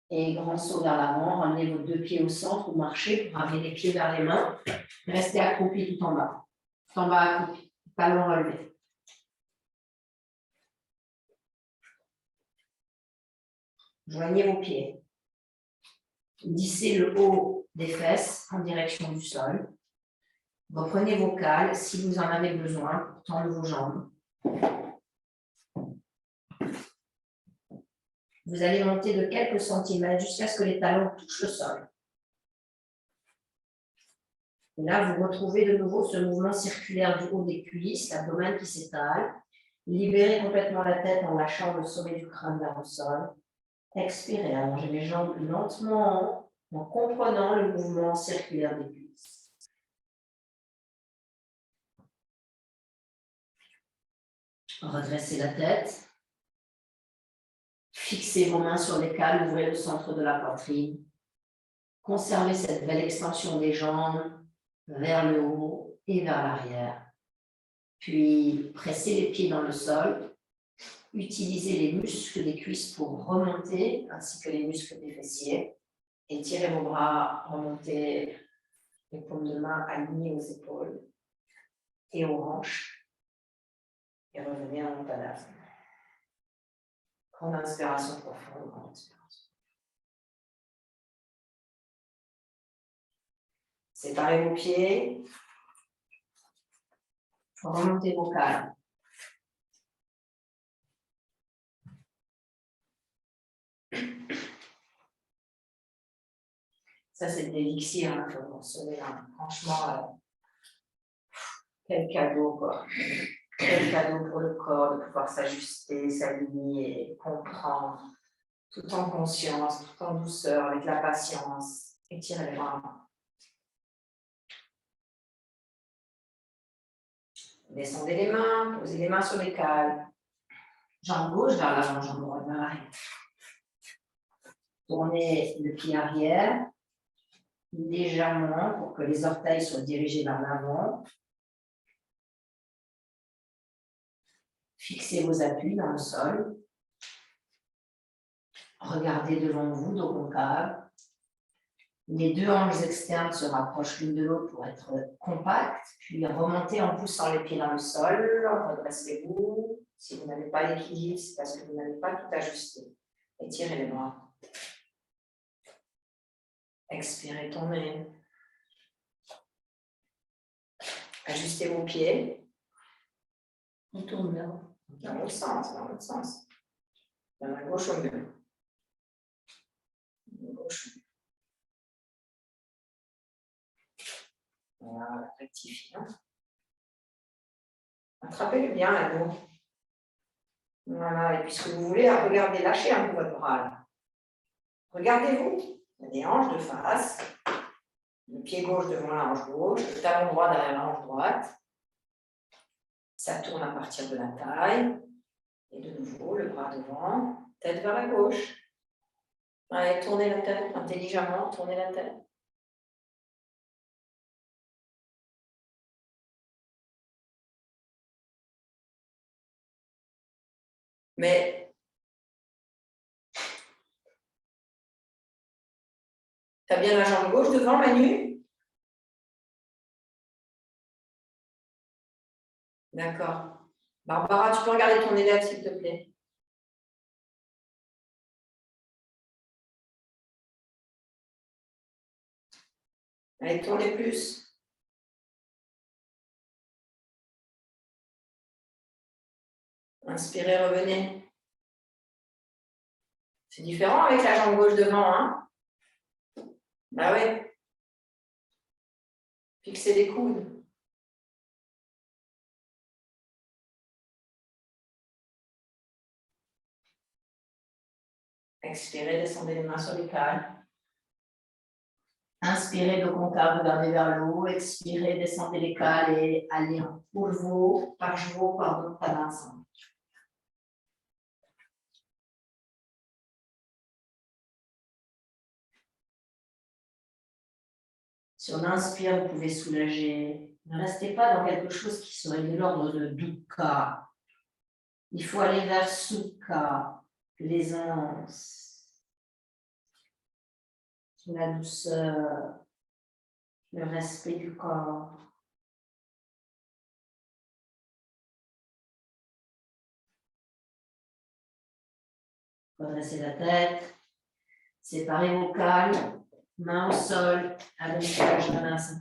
Et grand saut vers l'avant, ramenez vos deux pieds au centre ou marchez pour ramener les pieds vers les mains. Restez accroupi tout en bas. Tout en bas accroupi. talons relevés. Joignez vos pieds. Lissez le haut des fesses en direction du sol. Reprenez vos cales si vous en avez besoin pour tendre vos jambes. Vous allez monter de quelques centimètres jusqu'à ce que les talons touchent le sol. Et là, vous retrouvez de nouveau ce mouvement circulaire du haut des cuisses, l'abdomen qui s'étale. Libérez complètement la tête en lâchant le sommet du crâne vers le sol. Expirez, allongez les jambes lentement en comprenant le mouvement circulaire des cuisses. Redressez la tête. Fixez vos mains sur les cales, ouvrez le centre de la poitrine. Conservez cette belle extension des jambes vers le haut et vers l'arrière. Puis, pressez les pieds dans le sol. Utilisez les muscles des cuisses pour remonter, ainsi que les muscles des fessiers. Étirez vos bras, remontez les paumes de main alignées aux épaules et aux hanches. Et revenez en Uttanasana. Grande inspiration profonde, grande inspiration. Séparez vos pieds. Remontez vos cales. Ça, c'est des élixirs que vous recevez. Franchement, quel cadeau, quoi. Quel cadeau pour le corps de pouvoir s'ajuster, s'aligner, comprendre, tout en conscience, tout en douceur, avec la patience. Étirez les bras. Descendez les mains, posez les mains sur les cales. Jambe gauche vers l'avant, jambe droite vers l'arrière. Tournez le pied arrière légèrement pour que les orteils soient dirigés vers l'avant. Fixez vos appuis dans le sol. Regardez devant vous, dos concave. Les deux hanches externes se rapprochent l'une de l'autre pour être compactes, puis remontez en poussant les pieds dans le sol. Redressez-vous. Si vous n'avez pas l'équilibre, c'est parce que vous n'avez pas tout ajusté. Étirez les bras. Expirez, tournez. Ajustez vos pieds. On tourne là. Dans l'autre sens, dans l'autre sens. La main gauche au mieux. La main gauche. Voilà, rectifiant. Attrapez-le bien là dos. Voilà, et puis ce que vous voulez, regardez, lâchez un peu votre bras là. Regardez-vous. Il y a des hanches de face. Le pied gauche devant la hanche gauche, le talon droit derrière la hanche droite. Ça tourne à partir de la taille. Et de nouveau, le bras devant, tête vers la gauche. Allez, tournez la tête intelligemment, tournez la tête. Mais tu as bien la jambe gauche devant, Manu? D'accord. Barbara, tu peux regarder ton élève, s'il te plaît. Allez, tournez plus. Inspirez, revenez. C'est différent avec la jambe gauche devant, hein? Bah oui. Fixez les coudes. Expirez, descendez les mains sur les cales. Inspirez, dos concave, regardez vers le haut. Expirez, descendez les cales et allez en purvo, pajvo, pardon, padasana. Si on inspire, vous pouvez soulager. Ne restez pas dans quelque chose qui serait de l'ordre de dukkha. Il faut aller vers sukha, l'aisance, la douceur, le respect du corps. Redressez la tête. Séparez vos cales. Main au sol. Adho Mukha Svanasana.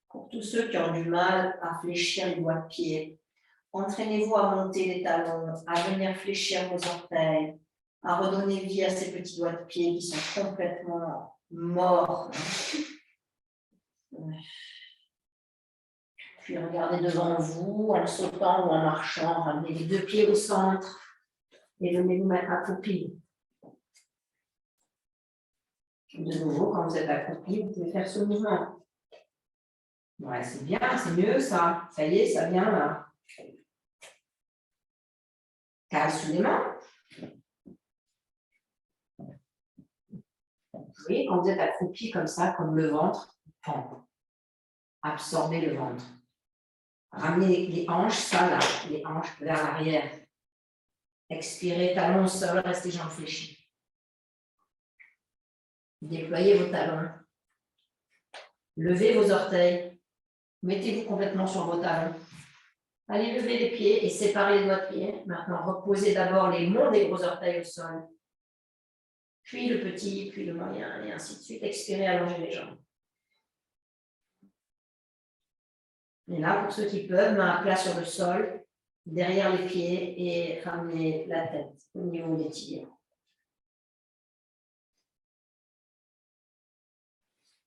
Pour tous ceux qui ont du mal à fléchir les doigts de pied, entraînez-vous à monter les talons, à venir fléchir vos orteils, à redonner vie à ces petits doigts de pied qui sont complètement morts. Puis regardez devant vous, en sautant ou en marchant, ramenez les deux pieds au centre et venez vous mettre accroupi. De nouveau, quand vous êtes accroupi, vous pouvez faire ce mouvement. Ouais, c'est bien, c'est mieux ça. Ça y est, ça vient là. Cale sous les mains. Vous voyez, quand vous êtes accroupi comme ça, comme le ventre, absorbez le ventre. Ramenez les hanches, ça là, les hanches vers l'arrière. Expirez, talons au sol, restez jambes fléchies. Déployez vos talons. Levez vos orteils. Mettez-vous complètement sur vos talons. Allez lever les pieds et séparez les doigts de pied. Maintenant, reposez d'abord les monts des gros orteils au sol. Puis le petit, puis le moyen, et ainsi de suite. Expirez, allongez les jambes. Et là, pour ceux qui peuvent, main à plat sur le sol, derrière les pieds et ramenez la tête au niveau des tibias.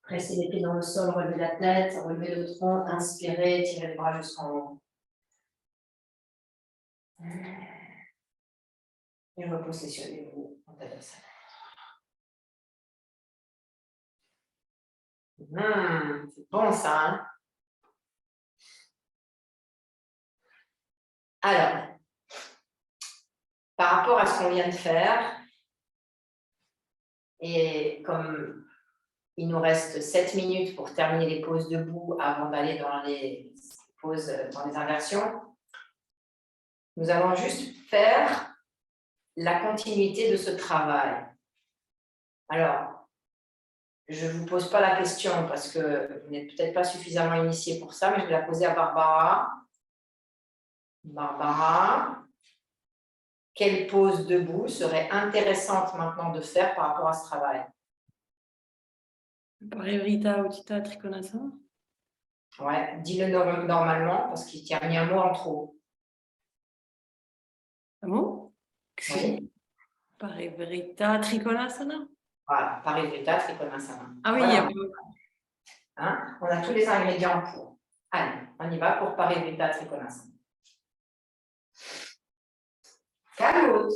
Pressez les pieds dans le sol, relevez la tête, relevez le tronc, inspirez, tirez les bras jusqu'en haut. Et repositionnez-vous en Tadasana. C'est bon ça, hein? Alors, par rapport à ce qu'on vient de faire, et comme il nous reste 7 minutes pour terminer les pauses debout avant d'aller dans les pauses, dans les inversions, nous allons juste faire la continuité de ce travail. Alors, je ne vous pose pas la question parce que vous n'êtes peut-être pas suffisamment initié pour ça, mais je vais la poser à Barbara. Barbara, quelle pause debout serait intéressante maintenant de faire par rapport à ce travail? Parivrita, Utthita, Trikonasana. Ouais, dis-le normalement parce qu'il y a mis un mot en trop. Un mot? Oui. Parivrita, Trikonasana. Voilà, Parivrita, Trikonasana. Ah oui, Voilà. il y a Hein? On a tous les ingrédients pour. Allez, on y va pour Parivrita, Trikonasana. Calme.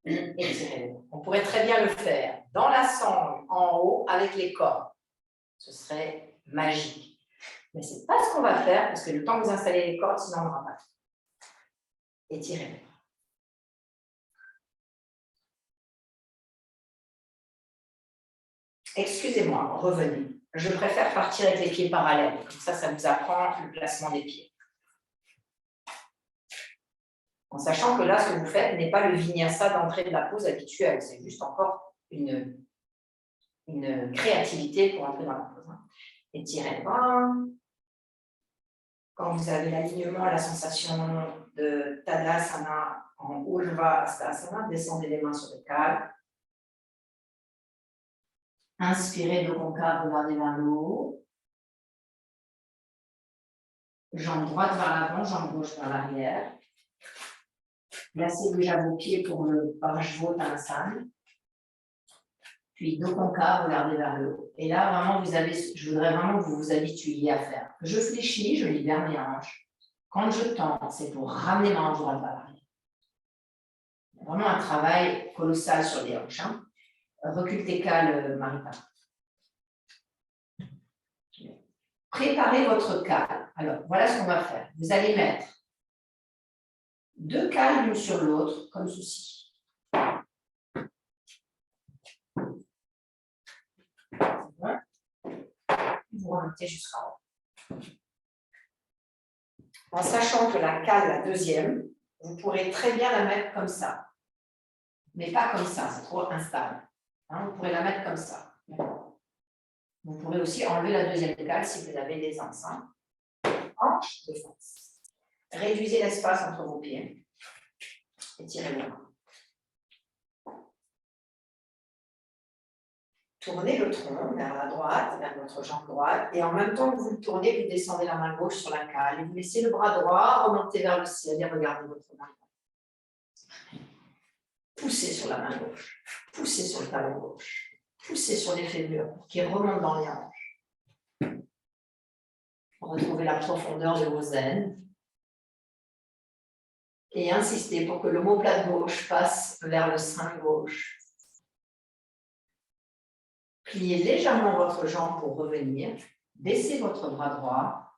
Étirez. On pourrait très bien le faire dans la sangle, en haut, avec les cordes. Ce serait magique. Mais ce n'est pas ce qu'on va faire, parce que le temps que vous installez les cordes, sinon on n'aura pas. Étirez. Excusez-moi, revenez. Je préfère partir avec les pieds parallèles. Comme ça vous apprend le placement des pieds. En sachant que là, ce que vous faites n'est pas le vinyasa d'entrée de la pose habituelle. C'est juste encore une créativité pour entrer dans la pose. Étirez le bras. Quand vous avez l'alignement, la sensation de Tadasana en Ujva Hastasana, descendez les mains sur le calme. Inspirez de concave, regardez vers le haut. Jambe droite vers l'avant, jambe gauche vers l'arrière. Placez déjà vos pieds pour le Parshvottanasana. Puis dos concave, regardez vers le haut. Et là, vraiment, je voudrais vraiment que vous vous habituiez à faire. Je fléchis, je libère mes hanches. Quand je tends, c'est pour ramener ma hanche droite vers l'arrière. Vraiment un travail colossal sur les hanches. Hein. Recule tes cales, Marita. Préparez votre cale. Alors, voilà ce qu'on va faire. Vous allez mettre 2 cales l'une sur l'autre, comme ceci. Vous remontez jusqu'en haut. En sachant que la cale, la deuxième, vous pourrez très bien la mettre comme ça. Mais pas comme ça, c'est trop instable. Hein, vous pourrez la mettre comme ça. Vous pourrez aussi enlever la deuxième cale si vous avez des anses. Hein. Hanche, défense. Réduisez l'espace entre vos pieds. Étirez-les. Tournez le tronc vers la droite, vers votre jambe droite, et en même temps que vous le tournez, vous descendez la main gauche sur la cale, et vous laissez le bras droit remonter vers le ciel, et regardez votre main. Poussez sur la main gauche, poussez sur le talon gauche, poussez sur les fémurs qui remontent dans les hanches. Retrouvez la profondeur de vos aines. Et insistez pour que l'omoplate gauche passe vers le sein gauche. Pliez légèrement votre jambe pour revenir. Baissez votre bras droit.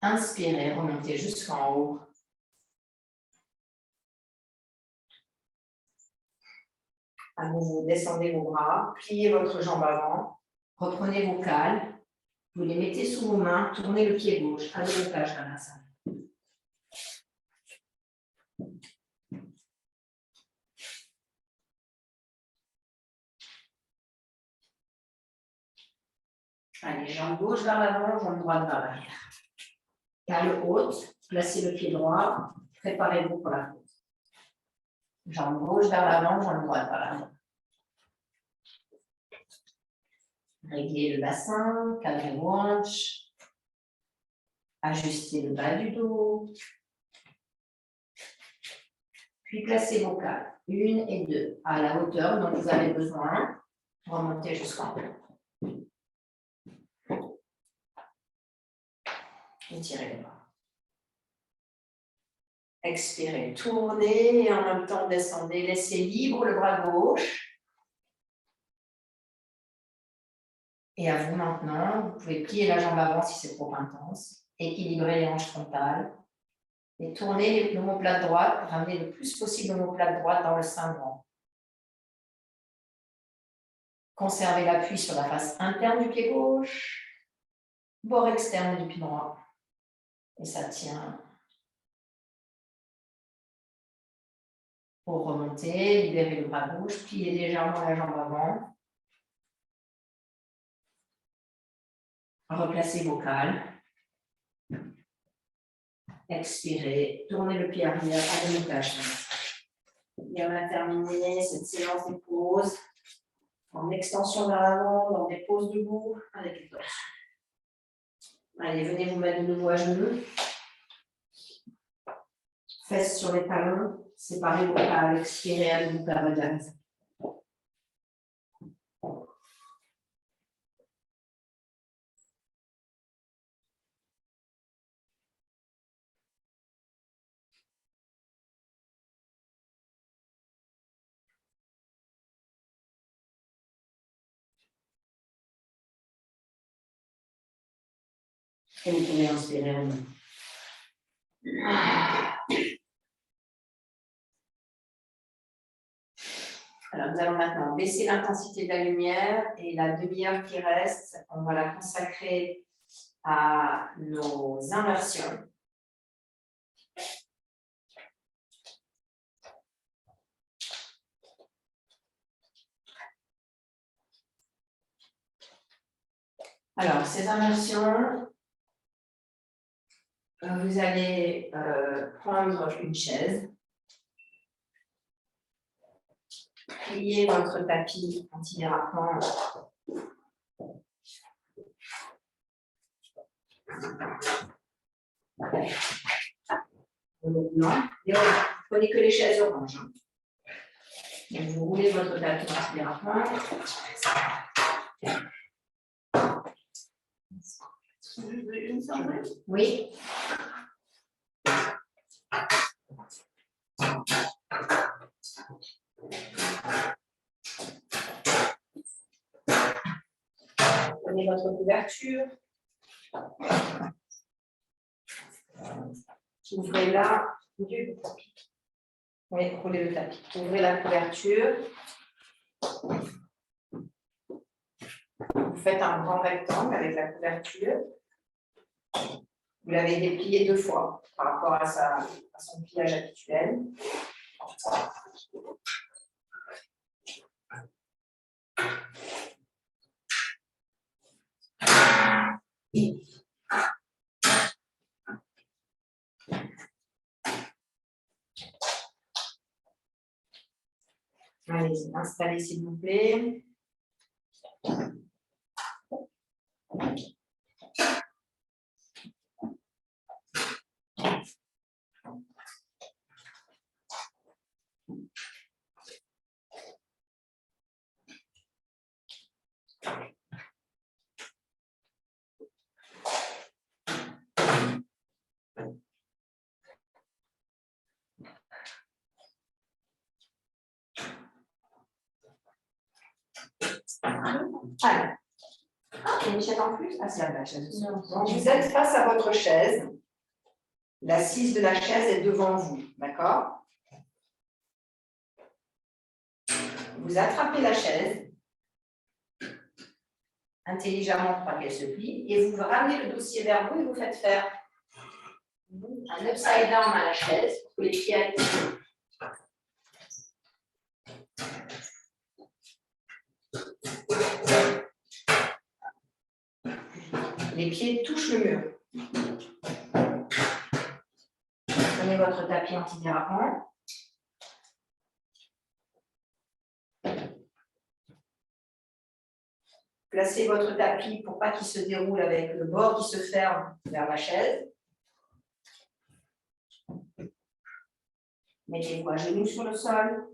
Inspirez, remontez jusqu'en haut. À nouveau, descendez vos bras, pliez votre jambe avant. Reprenez vos cales. Vous les mettez sous vos mains. Tournez le pied gauche. Adho Mukha Svanasana. Allez, jambe gauche vers l'avant, jambe droite vers l'arrière. Cale haute, placez le pied droit, préparez-vous pour la pause. Jambe gauche vers l'avant, jambe droite vers l'arrière. Réglez le bassin, calmez vos hanches. Ajustez le bas du dos. Puis placez vos cales, 1 et 2, à la hauteur dont vous avez besoin. Remontez jusqu'en haut. Étirez les bras. Expirez, tournez et en même temps descendez. Laissez libre le bras gauche. Et à vous maintenant, vous pouvez plier la jambe avant si c'est trop intense. Équilibrez les hanches frontales. Et tournez l'omoplate droite, ramenez le plus possible l'omoplate droite dans le sein droit. Conservez l'appui sur la face interne du pied gauche, bord externe du pied droit. Et ça tient. Pour remonter, libérez le bras gauche, pliez légèrement la jambe avant. Replacez vos cales. Expirez, tournez le pied arrière à demi-cage. Et on a terminé cette séance de pause en extension vers l'avant, dans des poses debout avec les torsions. Allez, venez vous mettre de nouveau à genoux. Fesses sur les talons, séparez vos cales, expirez à demi Pavadhanasa. Et vous pouvez inspirer en nous. Alors, nous allons maintenant baisser l'intensité de la lumière et la demi-heure qui reste, on va la consacrer à nos inversions. Alors, ces inversions, vous allez prendre une chaise, plier votre tapis antidérapant. Non, prenez que les chaises oranges. Donc, vous roulez votre tapis antidérapant. Oui. Prenez votre couverture. Ouvrez-la du tapis. Oui, roulez le tapis. Ouvrez la couverture. Vous faites un grand rectangle avec la couverture. Vous l'avez déplié 2 fois par rapport à son pliage habituel. Allez-y, installez s'il vous plaît. Alors, il y a une chaise en plus? Ah, c'est la chaise. Donc, vous êtes face à votre chaise. L'assise de la chaise est devant vous, d'accord? Vous attrapez la chaise intelligemment pour pas qu'elle se plie et vous ramenez le dossier vers vous et vous faites faire un upside down à la chaise pour que les pieds atteignent. Les pieds touchent le mur. Prenez votre tapis antidérapant. Placez votre tapis pour pas qu'il se déroule avec le bord qui se ferme vers la chaise. Mettez-vous à genoux sur le sol,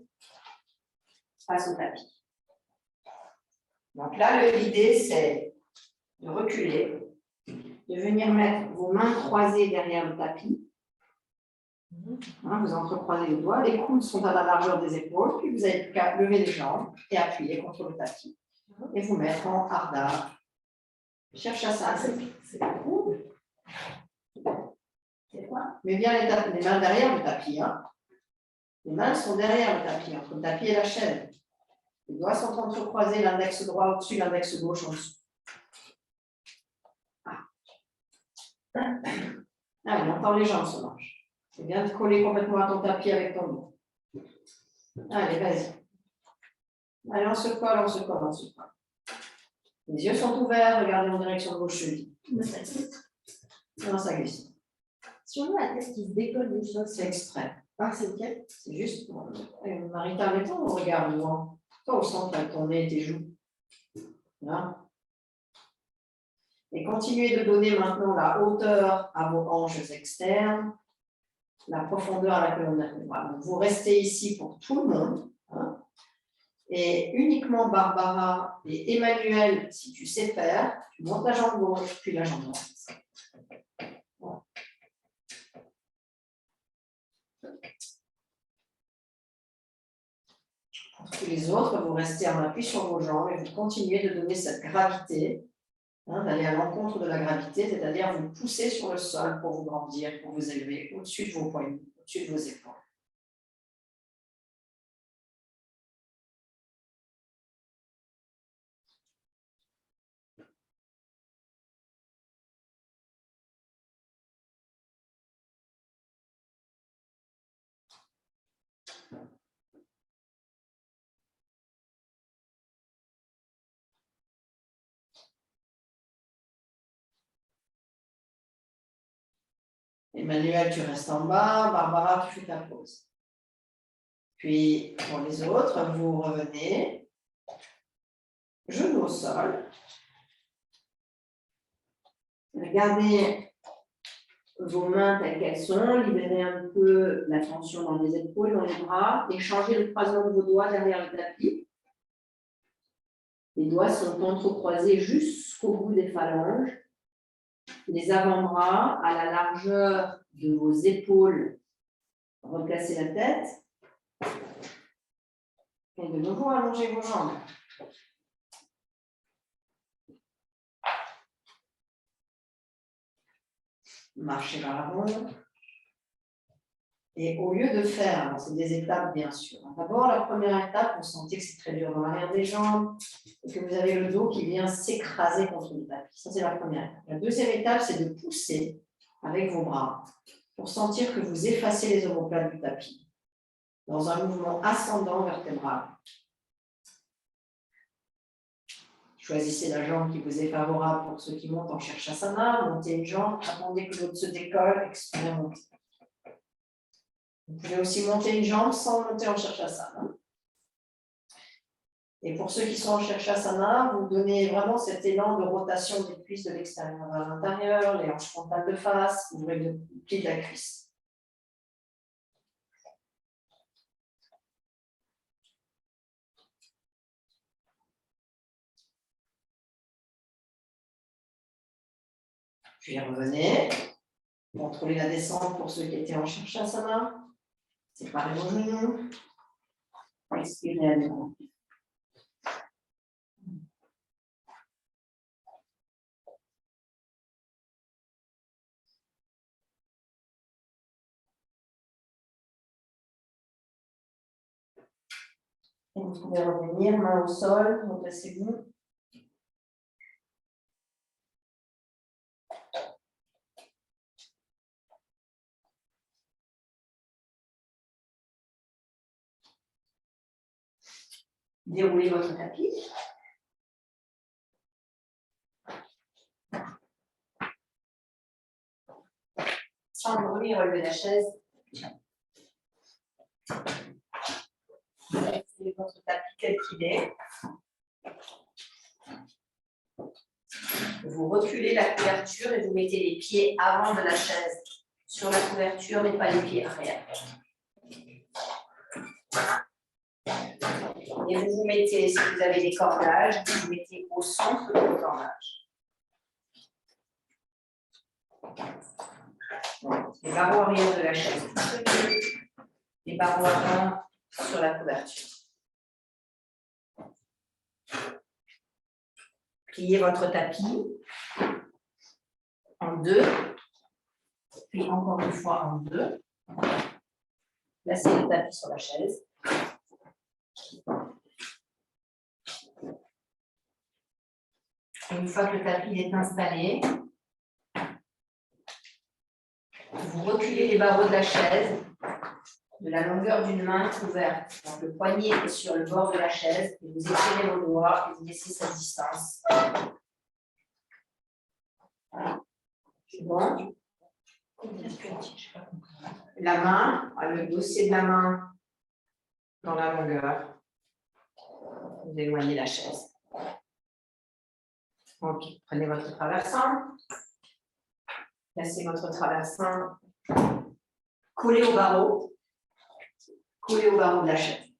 face au tapis. Donc là, l'idée, c'est de reculer, de venir mettre vos mains croisées derrière le tapis. Vous entrecroisez les doigts, les coudes sont à la largeur des épaules, puis vous avez plus qu'à lever les jambes et appuyer contre le tapis. Et vous mettre en hardard. Cherche à ça, c'est cool. C'est quoi? Mais bien les mains derrière le tapis. Les mains sont derrière le tapis, entre le tapis et la chaise. Les doigts sont entrecroisés, l'index droit au-dessus, l'index gauche en dessous. Ah, on entend les jambes se marchent. C'est bien de coller complètement à ton tapis avec ton dos. Allez, vas-y. Allez, on se colle, on se colle, on se colle. Les yeux sont ouverts, regardez en direction de vos chevilles. Non, ça glisse. Si on a la tête qui se décolle du sol, C'est exprès. ah, c'est ok. C'est juste pour Marita, mettons on regarde loin. Toi au centre avec ton nez et tes joues. Là. Et continuez de donner maintenant la hauteur à vos hanches externes, la profondeur à la colonne vertébrale. Donc, vous restez ici pour tout le monde. Et uniquement Barbara et Emmanuel, si tu sais faire, tu montes la jambe gauche, puis la jambe droite. Voilà. Pour tous les autres, vous restez en appui sur vos jambes et vous continuez de donner cette gravité, d'aller à l'encontre de la gravité, c'est-à-dire vous pousser sur le sol pour vous grandir, pour vous élever au-dessus de vos poignets, au-dessus de vos épaules. Emmanuel, tu restes en bas. Barbara, tu fais ta pause. Puis, pour les autres, vous revenez. Genoux au sol. Regardez vos mains telles qu'elles sont. Libérez un peu la tension dans les épaules, dans les bras. Et changez le croisement de vos doigts derrière le tapis. Les doigts sont entrecroisés jusqu'au bout des phalanges. Les avant-bras à la largeur de vos épaules. Replacez la tête. Et de nouveau, allongez vos jambes. Marchez vers l'avant. Et au lieu de faire, c'est des étapes bien sûr. D'abord, la première étape, vous sentez que c'est très dur dans l'arrière des jambes et que vous avez le dos qui vient s'écraser contre le tapis. Ça, c'est la première étape. La deuxième étape, c'est de pousser avec vos bras pour sentir que vous effacez les omoplates du tapis dans un mouvement ascendant vertébral. Choisissez la jambe qui vous est favorable pour ceux qui montent en Shirshasana. Montez une jambe, attendez que l'autre se décolle, expirez, montez. Vous pouvez aussi monter une jambe sans monter en Shirshasana. Et pour ceux qui sont en Shirshasana, vous donnez vraiment cet élan de rotation des cuisses de l'extérieur vers l'intérieur, les hanches frontales de face, ouvrez le pli de la cuisse. Puis revenez, contrôlez la descente pour ceux qui étaient en Shirshasana. Séparez vos genoux. Expirez à nouveau. Et vous pouvez revenir, main au sol, redressez-vous. Déroulez votre tapis. Sans bruit, relevez la chaise. Laissez votre tapis tel qu'il est. Vous reculez la couverture et vous mettez les pieds avant de la chaise sur la couverture, mais pas les pieds arrière. Et vous vous mettez, si vous avez des cordages, vous vous mettez au centre de vos cordages. Les barreaux arrière de la chaise, les barreaux avant sur la couverture. Pliez votre tapis en deux, puis encore une fois en deux. Placez le tapis sur la chaise. Une fois que le tapis est installé, vous reculez les barreaux de la chaise de la longueur d'une main ouverte. Donc le poignet est sur le bord de la chaise et vous étirez vos doigts et vous laissez cette distance. C'est bon? La main, le dossier de la main dans la longueur. Vous éloignez la chaise. Ok, prenez votre traversin. Placez votre traversin collé au barreau. Collé au barreau de la chaise.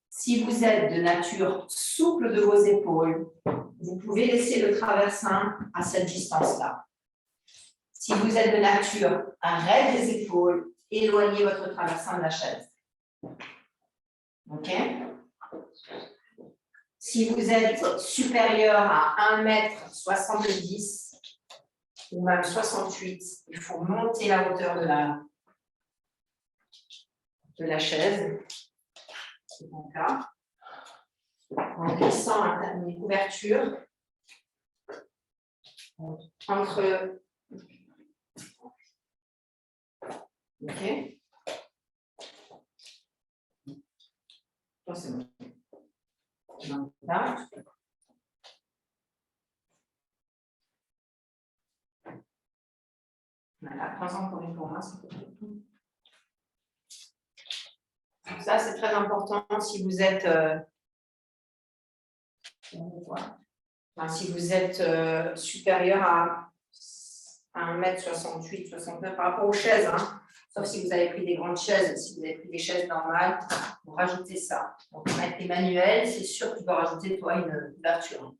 Si vous êtes de nature souple de vos épaules, vous pouvez laisser le traversin à cette distance-là. Si vous êtes de nature raide des épaules, éloignez votre traversin de la chaise. OK? Si vous êtes supérieur à 1,70 m ou même 68, il faut monter la hauteur de la chaise. C'est mon cas. En glissant une couverture entre. OK? C'est bon. Là. Voilà, prends encore une pour moi. Ça, c'est très important si vous êtes, si vous êtes supérieur à 1,68 m, 69 par rapport aux chaises. Hein. Sauf si vous avez pris des grandes chaises. Si vous avez pris des chaises normales, vous rajoutez ça. Donc, pour mettre les manuels, c'est sûr que tu dois rajouter, toi, une ouverture.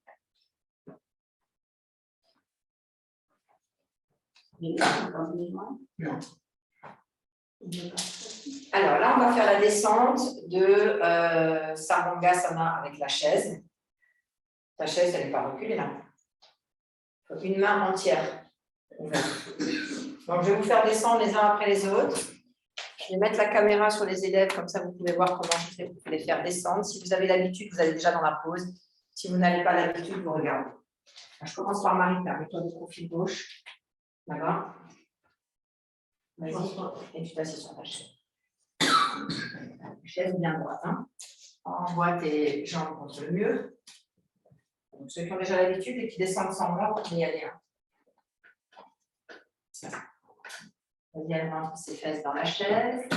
Non. Alors là, on va faire la descente de Sarvangasana avec la chaise. Ta chaise, elle n'est pas reculée là. Une main entière. Donc, je vais vous faire descendre les uns après les autres. Je vais mettre la caméra sur les élèves, comme ça vous pouvez voir comment je fais pour les faire descendre. Si vous avez l'habitude, vous allez déjà dans la pause. Si vous n'avez pas l'habitude, vous regardez. Je commence par Marie-Claire, mets-toi de profil gauche. D'accord? Vas-y, et tu t'assieds sur ta chaise. Chaise bien droite. Hein. Envoie tes jambes contre le mur. Donc, ceux qui ont déjà l'habitude et qui descendent sans bras, vous pouvez y aller. Hein. Vas-y, elle rentre ses fesses dans la chaise.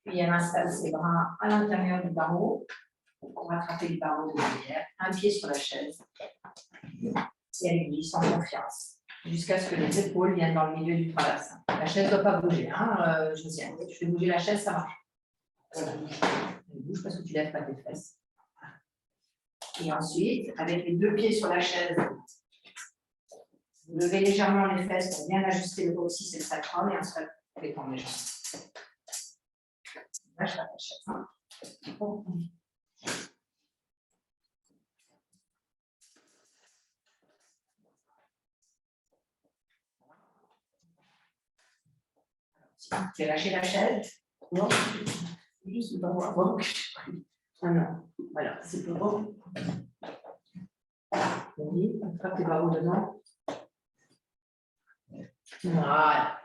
Puis elle installe ses bras à l'intérieur du barreau pour attraper le barreau de l'arrière. Un pied sur la chaise. Et elle glisse en confiance jusqu'à ce que les épaules viennent dans le milieu du traversin. La chaise ne doit pas bouger. Hein, Josiane, tu fais bouger la chaise, ça marche. Elle bouge parce que tu ne lèves pas tes fesses. Et ensuite, avec les deux pieds sur la chaise, vous levez légèrement les fesses pour bien ajuster le coccyx et le sacrum et ensuite vous détendez les jambes. Lâche pas ta chaise. Hein. Tu as lâché la chaise? Non, juste dans la banque. Ah non. Voilà, c'est pour bon. Oui, attrape tes barreaux dedans. Voilà.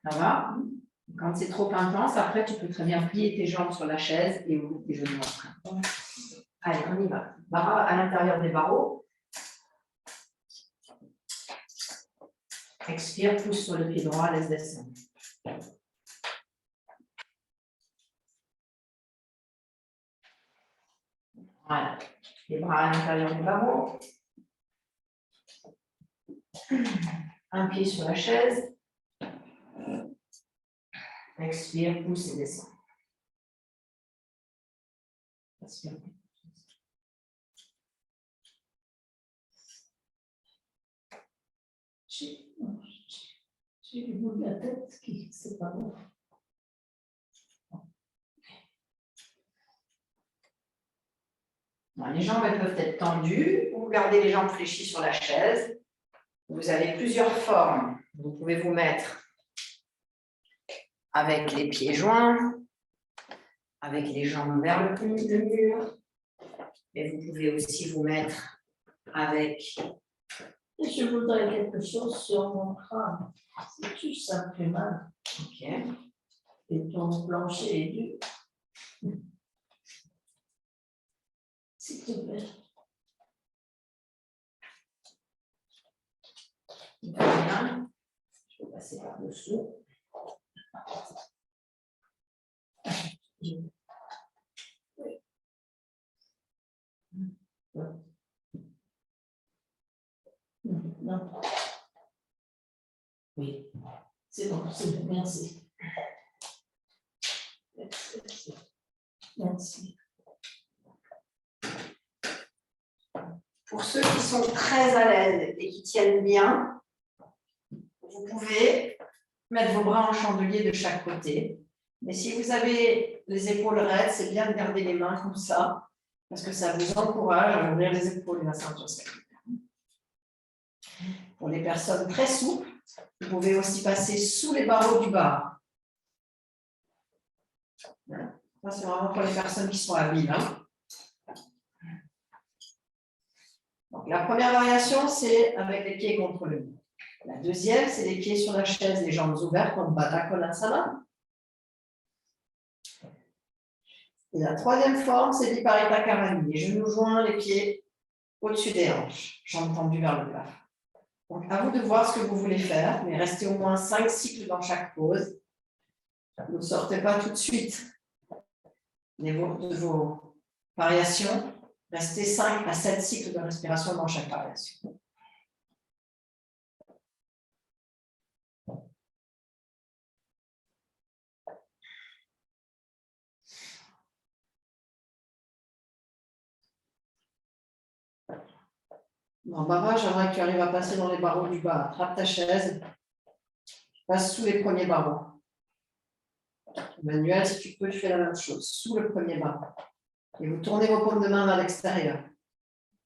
Ça va? Quand c'est trop intense, après, tu peux très bien plier tes jambes sur la chaise et ouvrir tes genoux après. Allez, on y va. Bras à l'intérieur des barreaux. Expire, pousse sur le pied droit, laisse descendre. Voilà. Les bras à l'intérieur des barreaux. Un pied sur la chaise. Expire, pousse et descend. Expire. J'ai le bout de la tête qui c'est pas bon. Bon, les jambes elles peuvent être tendues. Vous gardez les jambes fléchies sur la chaise. Vous avez plusieurs formes. Vous pouvez vous mettre avec les pieds joints, avec les jambes vers le mur. Et vous pouvez aussi vous mettre avec... Et je voudrais quelque chose sur mon crâne. Sais-tu, ça me fait mal. Ok. Et ton plancher est dur. S'il te plaît. Bien. Je vais passer par-dessous. Non. Oui. C'est bon, c'est bon, merci. Merci. Pour ceux qui sont très à l'aise et qui tiennent bien, vous pouvez mettre vos bras en chandelier de chaque côté. Mais si vous avez les épaules raides, c'est bien de garder les mains comme ça, parce que ça vous encourage à ouvrir les épaules et la ceinture scapulaire. Pour les personnes très souples, vous pouvez aussi passer sous les barreaux du bas. Voilà. Ça, c'est vraiment pour les personnes qui sont habiles. Hein. Donc, la première variation, c'est avec les pieds contre le mur. La deuxième, c'est les pieds sur la chaise, les jambes ouvertes, comme Baddha Konasana. Et la troisième forme, c'est Viparita Karani. Les genoux joints, les pieds au-dessus des hanches, jambes tendues vers le plafond. Donc, à vous de voir ce que vous voulez faire, mais restez au moins 5 cycles dans chaque pause. Ne sortez pas tout de suite de vos variations. Restez 5 à 7 cycles de respiration dans chaque variation. Dans Baba, j'aimerais que tu arrives à passer dans les barreaux du bas. Attrape ta chaise. Passe sous les premiers barreaux. Manuel, si tu peux, tu fais la même chose. Sous le premier barreau. Et vous tournez vos paumes de main vers l'extérieur.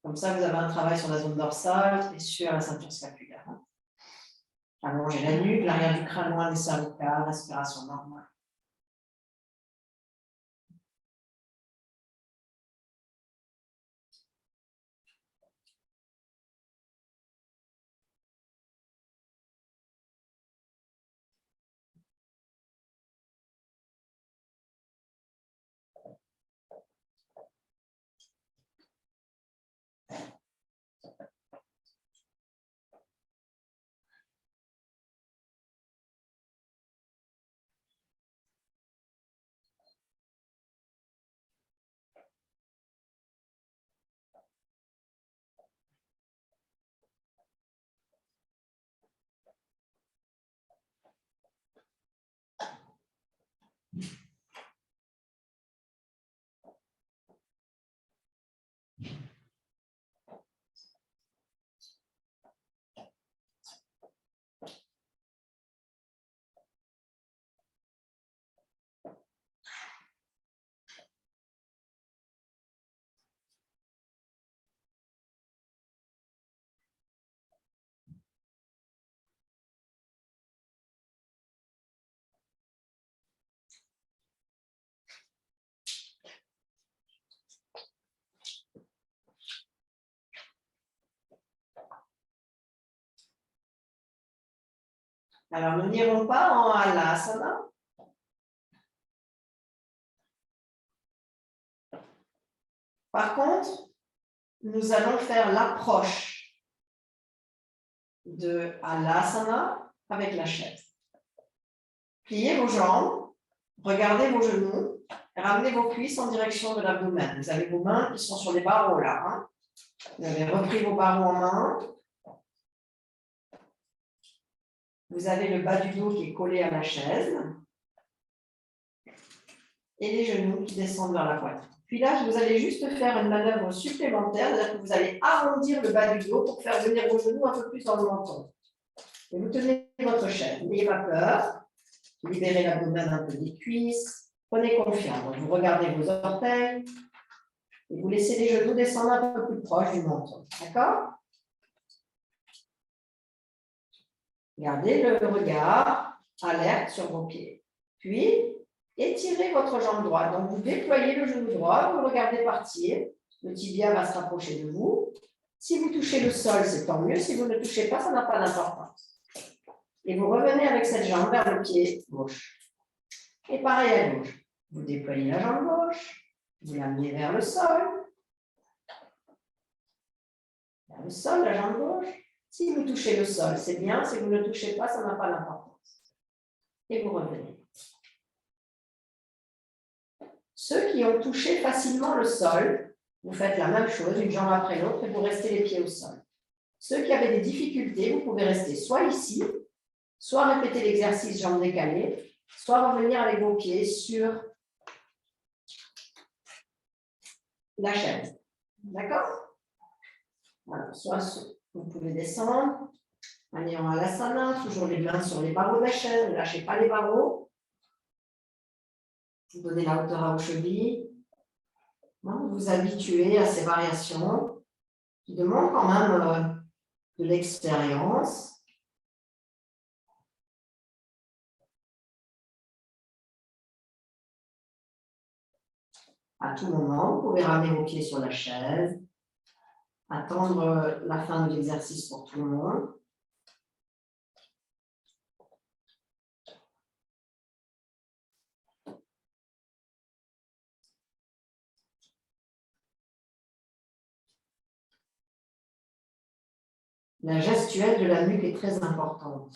Comme ça, vous avez un travail sur la zone dorsale et sur la ceinture scapulaire. Allongez la nuque, l'arrière du crâne loin des cervicales, respiration normale. Alors, nous n'irons pas en Halasana. Par contre, nous allons faire l'approche de Halasana avec la chaise. Pliez vos jambes, regardez vos genoux, ramenez vos cuisses en direction de l'abdomen. Vous avez vos mains qui sont sur les barreaux là. Hein. Vous avez repris vos barreaux en main. Vous avez le bas du dos qui est collé à la chaise. Et les genoux qui descendent vers la poitrine. Puis là, vous allez juste faire une manœuvre supplémentaire, c'est-à-dire que vous allez arrondir le bas du dos pour faire venir vos genoux un peu plus dans le menton. Et vous tenez votre chaise, n'ayez pas peur. Libérez l'abdomen un peu des cuisses. Prenez confiance. Donc, vous regardez vos orteils et vous laissez les genoux descendre un peu plus proche du menton. D'accord? Gardez le regard alerte sur vos pieds. Puis, étirez votre jambe droite. Donc, vous déployez le genou droit, vous le regardez partir. Le tibia va se rapprocher de vous. Si vous touchez le sol, c'est tant mieux. Si vous ne touchez pas, ça n'a pas d'importance. Et vous revenez avec cette jambe vers le pied gauche. Et pareil à gauche. Vous déployez la jambe gauche, vous l'amenez vers le sol. Vers le sol, la jambe gauche. Si vous touchez le sol, c'est bien. Si vous ne touchez pas, ça n'a pas d'importance. Et vous revenez. Ceux qui ont touché facilement le sol, vous faites la même chose, une jambe après l'autre, et vous restez les pieds au sol. Ceux qui avaient des difficultés, vous pouvez rester soit ici, soit répéter l'exercice jambes décalées, soit revenir avec vos pieds sur la chaise. D'accord? Voilà. Soit vous pouvez descendre, aller en Halasana, toujours les mains sur les barreaux de la chaise, ne lâchez pas les barreaux. Vous donnez la hauteur à vos chevilles. Vous vous habituez à ces variations qui demandent quand même de l'expérience. À tout moment, vous pouvez ramener vos pieds sur la chaise, attendre la fin de l'exercice pour tout le monde. La gestuelle de la nuque est très importante.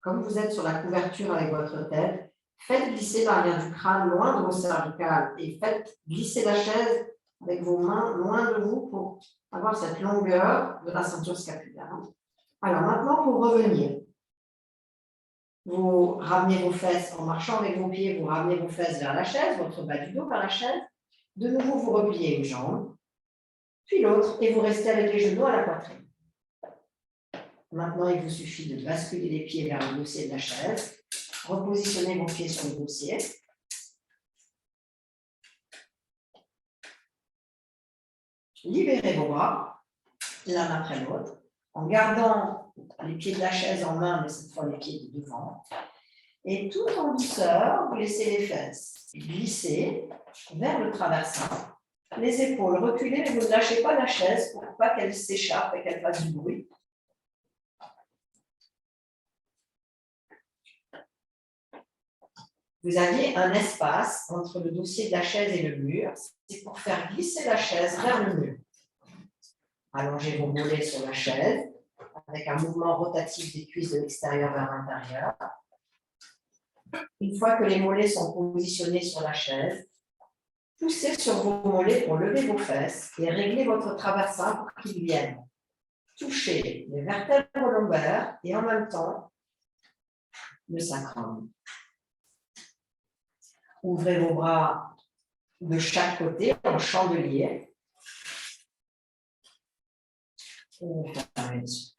Comme vous êtes sur la couverture avec votre tête, faites glisser l'arrière du crâne loin de vos cervicales et faites glisser la chaise avec vos mains loin de vous pour avoir cette longueur de la ceinture scapulaire. Alors maintenant, pour revenir, vous ramenez vos fesses en marchant avec vos pieds, vous ramenez vos fesses vers la chaise, votre bas du dos vers la chaise. De nouveau, vous repliez une jambe, puis l'autre, et vous restez avec les genoux à la poitrine. Maintenant, il vous suffit de basculer les pieds vers le dossier de la chaise. Repositionnez vos pieds sur le dossier. Libérez vos bras, l'un après l'autre. en gardant les pieds de la chaise en main, mais cette fois les pieds de devant. Et tout en douceur, vous laissez les fesses glisser vers le traversin. Les épaules reculées, mais vous ne lâchez pas la chaise pour pas qu'elle s'échappe et qu'elle fasse du bruit. Vous aviez un espace entre le dossier de la chaise et le mur. C'est pour faire glisser la chaise vers le mur. Allongez vos mollets sur la chaise avec un mouvement rotatif des cuisses de l'extérieur vers l'intérieur. Une fois que les mollets sont positionnés sur la chaise, poussez sur vos mollets pour lever vos fesses et régler votre traversin pour qu'il vienne toucher les vertèbres lombaires et en même temps le sacrum. Ouvrez vos bras de chaque côté en chandelier. Et fermez les yeux.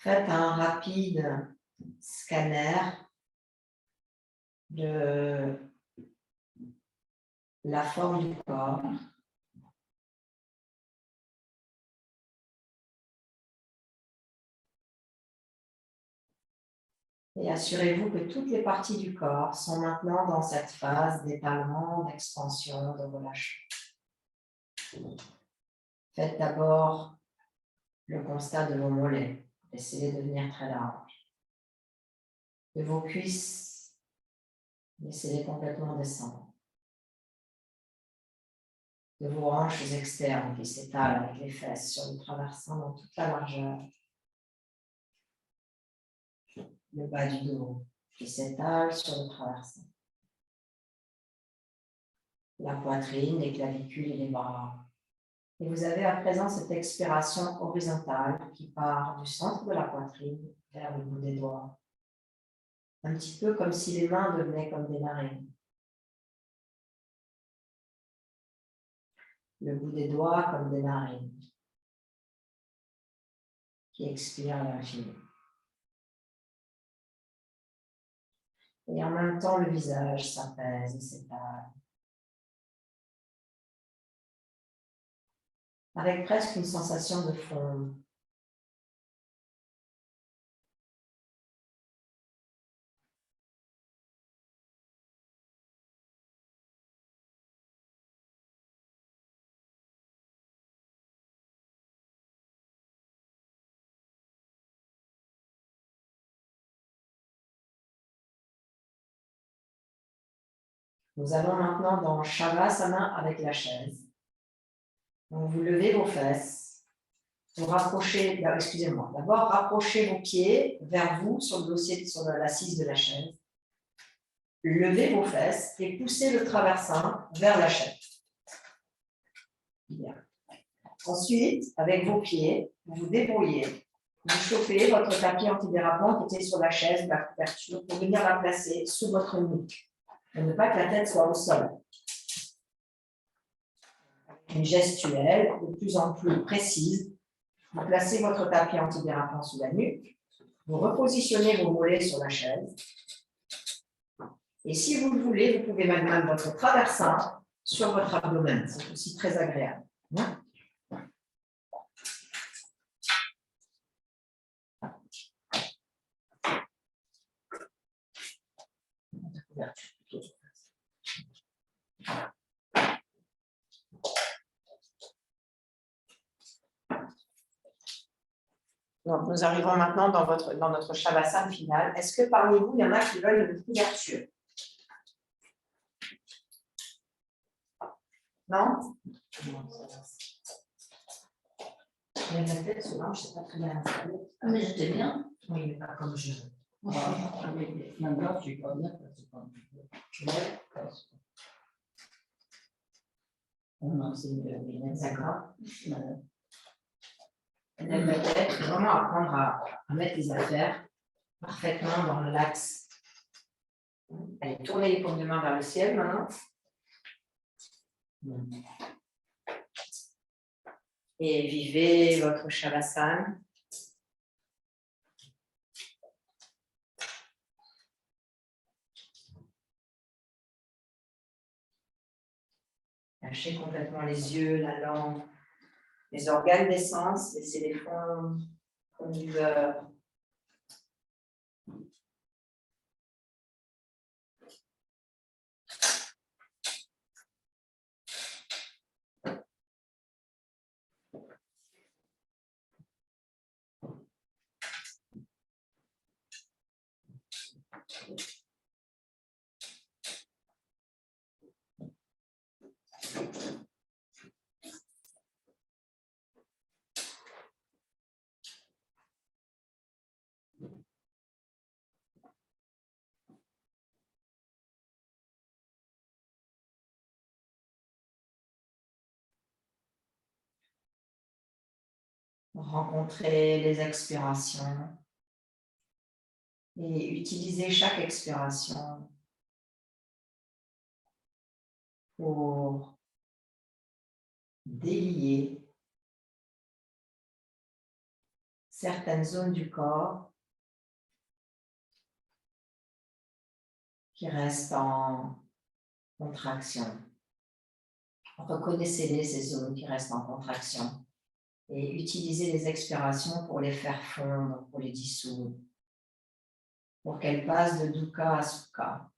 Faites un rapide scanner de la forme du corps. Et assurez-vous que toutes les parties du corps sont maintenant dans cette phase d'étalement, d'expansion, de relâchement. Faites d'abord le constat de vos mollets. Laissez-les devenir très larges. De vos cuisses, laissez-les complètement descendre. De vos hanches externes qui s'étalent avec les fesses sur le traversin dans toute la largeur. Le bas du dos qui s'étale sur le traversin. La poitrine, les clavicules et les bras. Et vous avez à présent cette expiration horizontale qui part du centre de la poitrine vers le bout des doigts. Un petit peu comme si les mains devenaient comme des narines. Le bout des doigts comme des narines qui expirent à l'infini. Et en même temps, le visage s'apaise et s'étale. Avec presque une sensation de fondre. Nous allons maintenant dans Shavasana avec la chaise. Donc vous levez vos fesses, vous rapprochez, excusez-moi, d'abord rapprochez vos pieds vers vous sur le dossier, sur l'assise de la chaise. Levez vos fesses et poussez le traversin vers la chaise. Bien. Ensuite, avec vos pieds, vous vous débrouillez. Vous chauffez votre tapis antidérapant qui était sur la chaise, la couverture, pour venir la placer sous votre nuque. Pour ne pas que la tête soit au sol. Une gestuelle de plus en plus précise. Vous placez votre tapis antidérapant sous la nuque. Vous repositionnez vos mollets sur la chaise. Et si vous le voulez, vous pouvez mettre même votre traversin sur votre abdomen. C'est aussi très agréable. Donc, nous arrivons maintenant dans notre Shavasana final. Est-ce que parmi vous, il y en a qui veulent une couverture? Non? Mais la tête, souvent, je ne sais pas très bien. Mais j'étais bien. Oui, mais pas comme je veux. Avec les mains blanches, je crois bien que c'est pas non, c'est une D'accord. Voilà. Elle va peut-être vraiment apprendre à mettre les affaires parfaitement dans l'axe. Allez, tournez les paumes de main vers le ciel maintenant. Et vivez votre Shavasana. Lâchez complètement les yeux, la langue, les organes d'essence, laissez-les fondre comme du beurre. Rencontrez les expirations et utilisez chaque expiration pour délier certaines zones du corps qui restent en contraction. Reconnaissez-les, ces zones qui restent en contraction, et utilisez les expirations pour les faire fondre, pour les dissoudre, pour qu'elles passent de dukkha à sukha.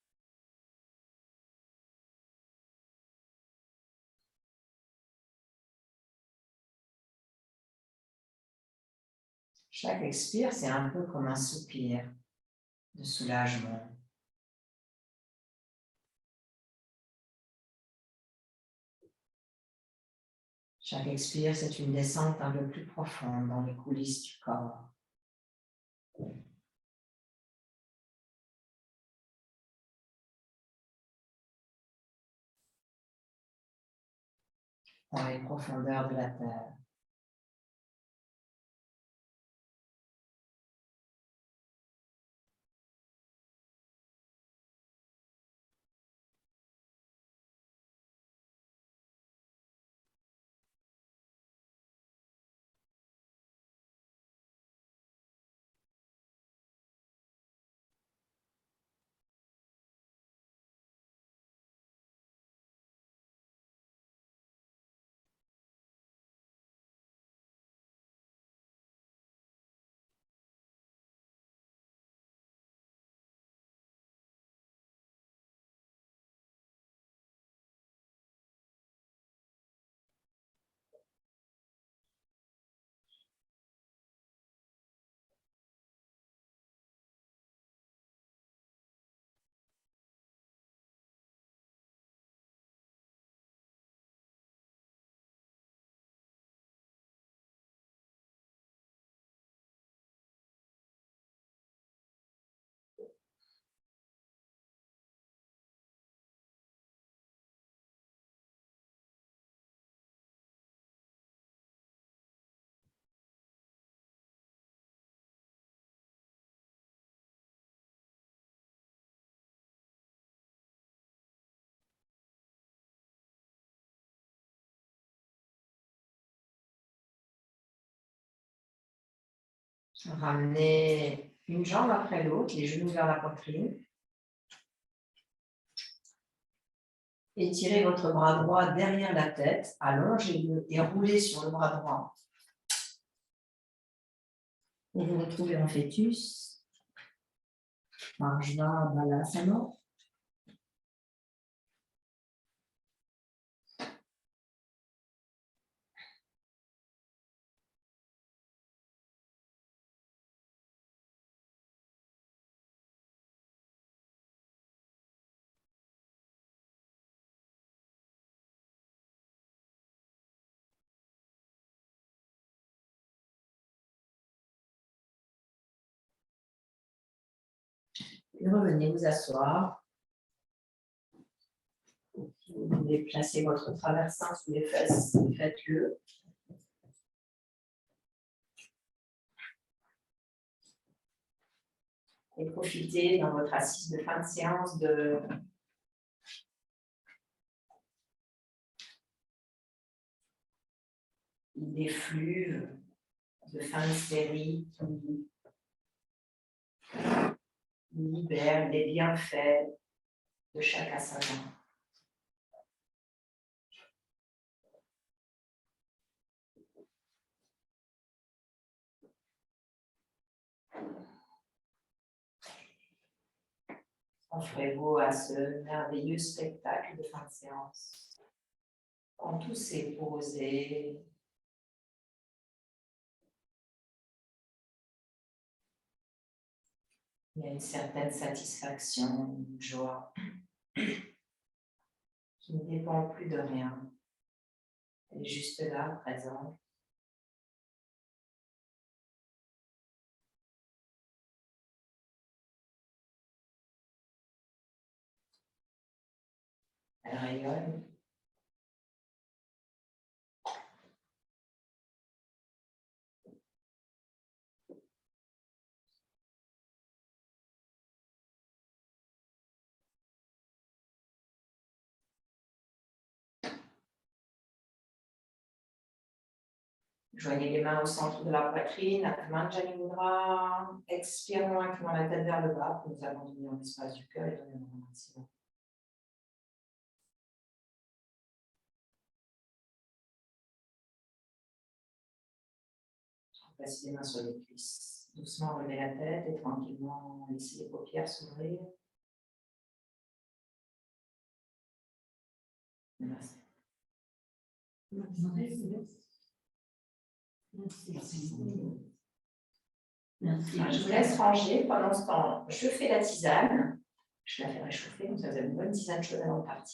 Chaque expire, c'est un peu comme un soupir de soulagement. Chaque expire, c'est une descente un peu plus profonde dans les coulisses du corps. Dans les profondeurs de la terre. Ramenez une jambe après l'autre, les genoux vers la poitrine. Étirez votre bras droit derrière la tête, allongez-le et roulez sur le bras droit. Et vous retrouvez en fœtus, Marsha Balasana. Puis revenez vous asseoir. Si vous voulez placer votre traversin sous les fesses, faites-le. Et profitez dans votre assise de fin de séance des flux de fin de série qui libèrent les bienfaits de chaque asana. Offrez-vous à ce merveilleux spectacle de fin de séance. Quand tout s'est posé, il y a une certaine satisfaction, une joie qui ne dépend plus de rien. Elle est juste là, présente. Elle rayonne. Joignez les mains au centre de la poitrine, Atmanjani Mudra. Expirons en inclinant la tête vers le bas pour nous abandonner dans l'espace du cœur et donner un maximum. Placez les mains sur les cuisses. Doucement relevez la tête et tranquillement laissez les paupières s'ouvrir. Merci. Je vous laisse ranger. Pendant ce temps, je fais la tisane. Je la fais réchauffer, donc ça vous avez une bonne tisane chaude avant de partir.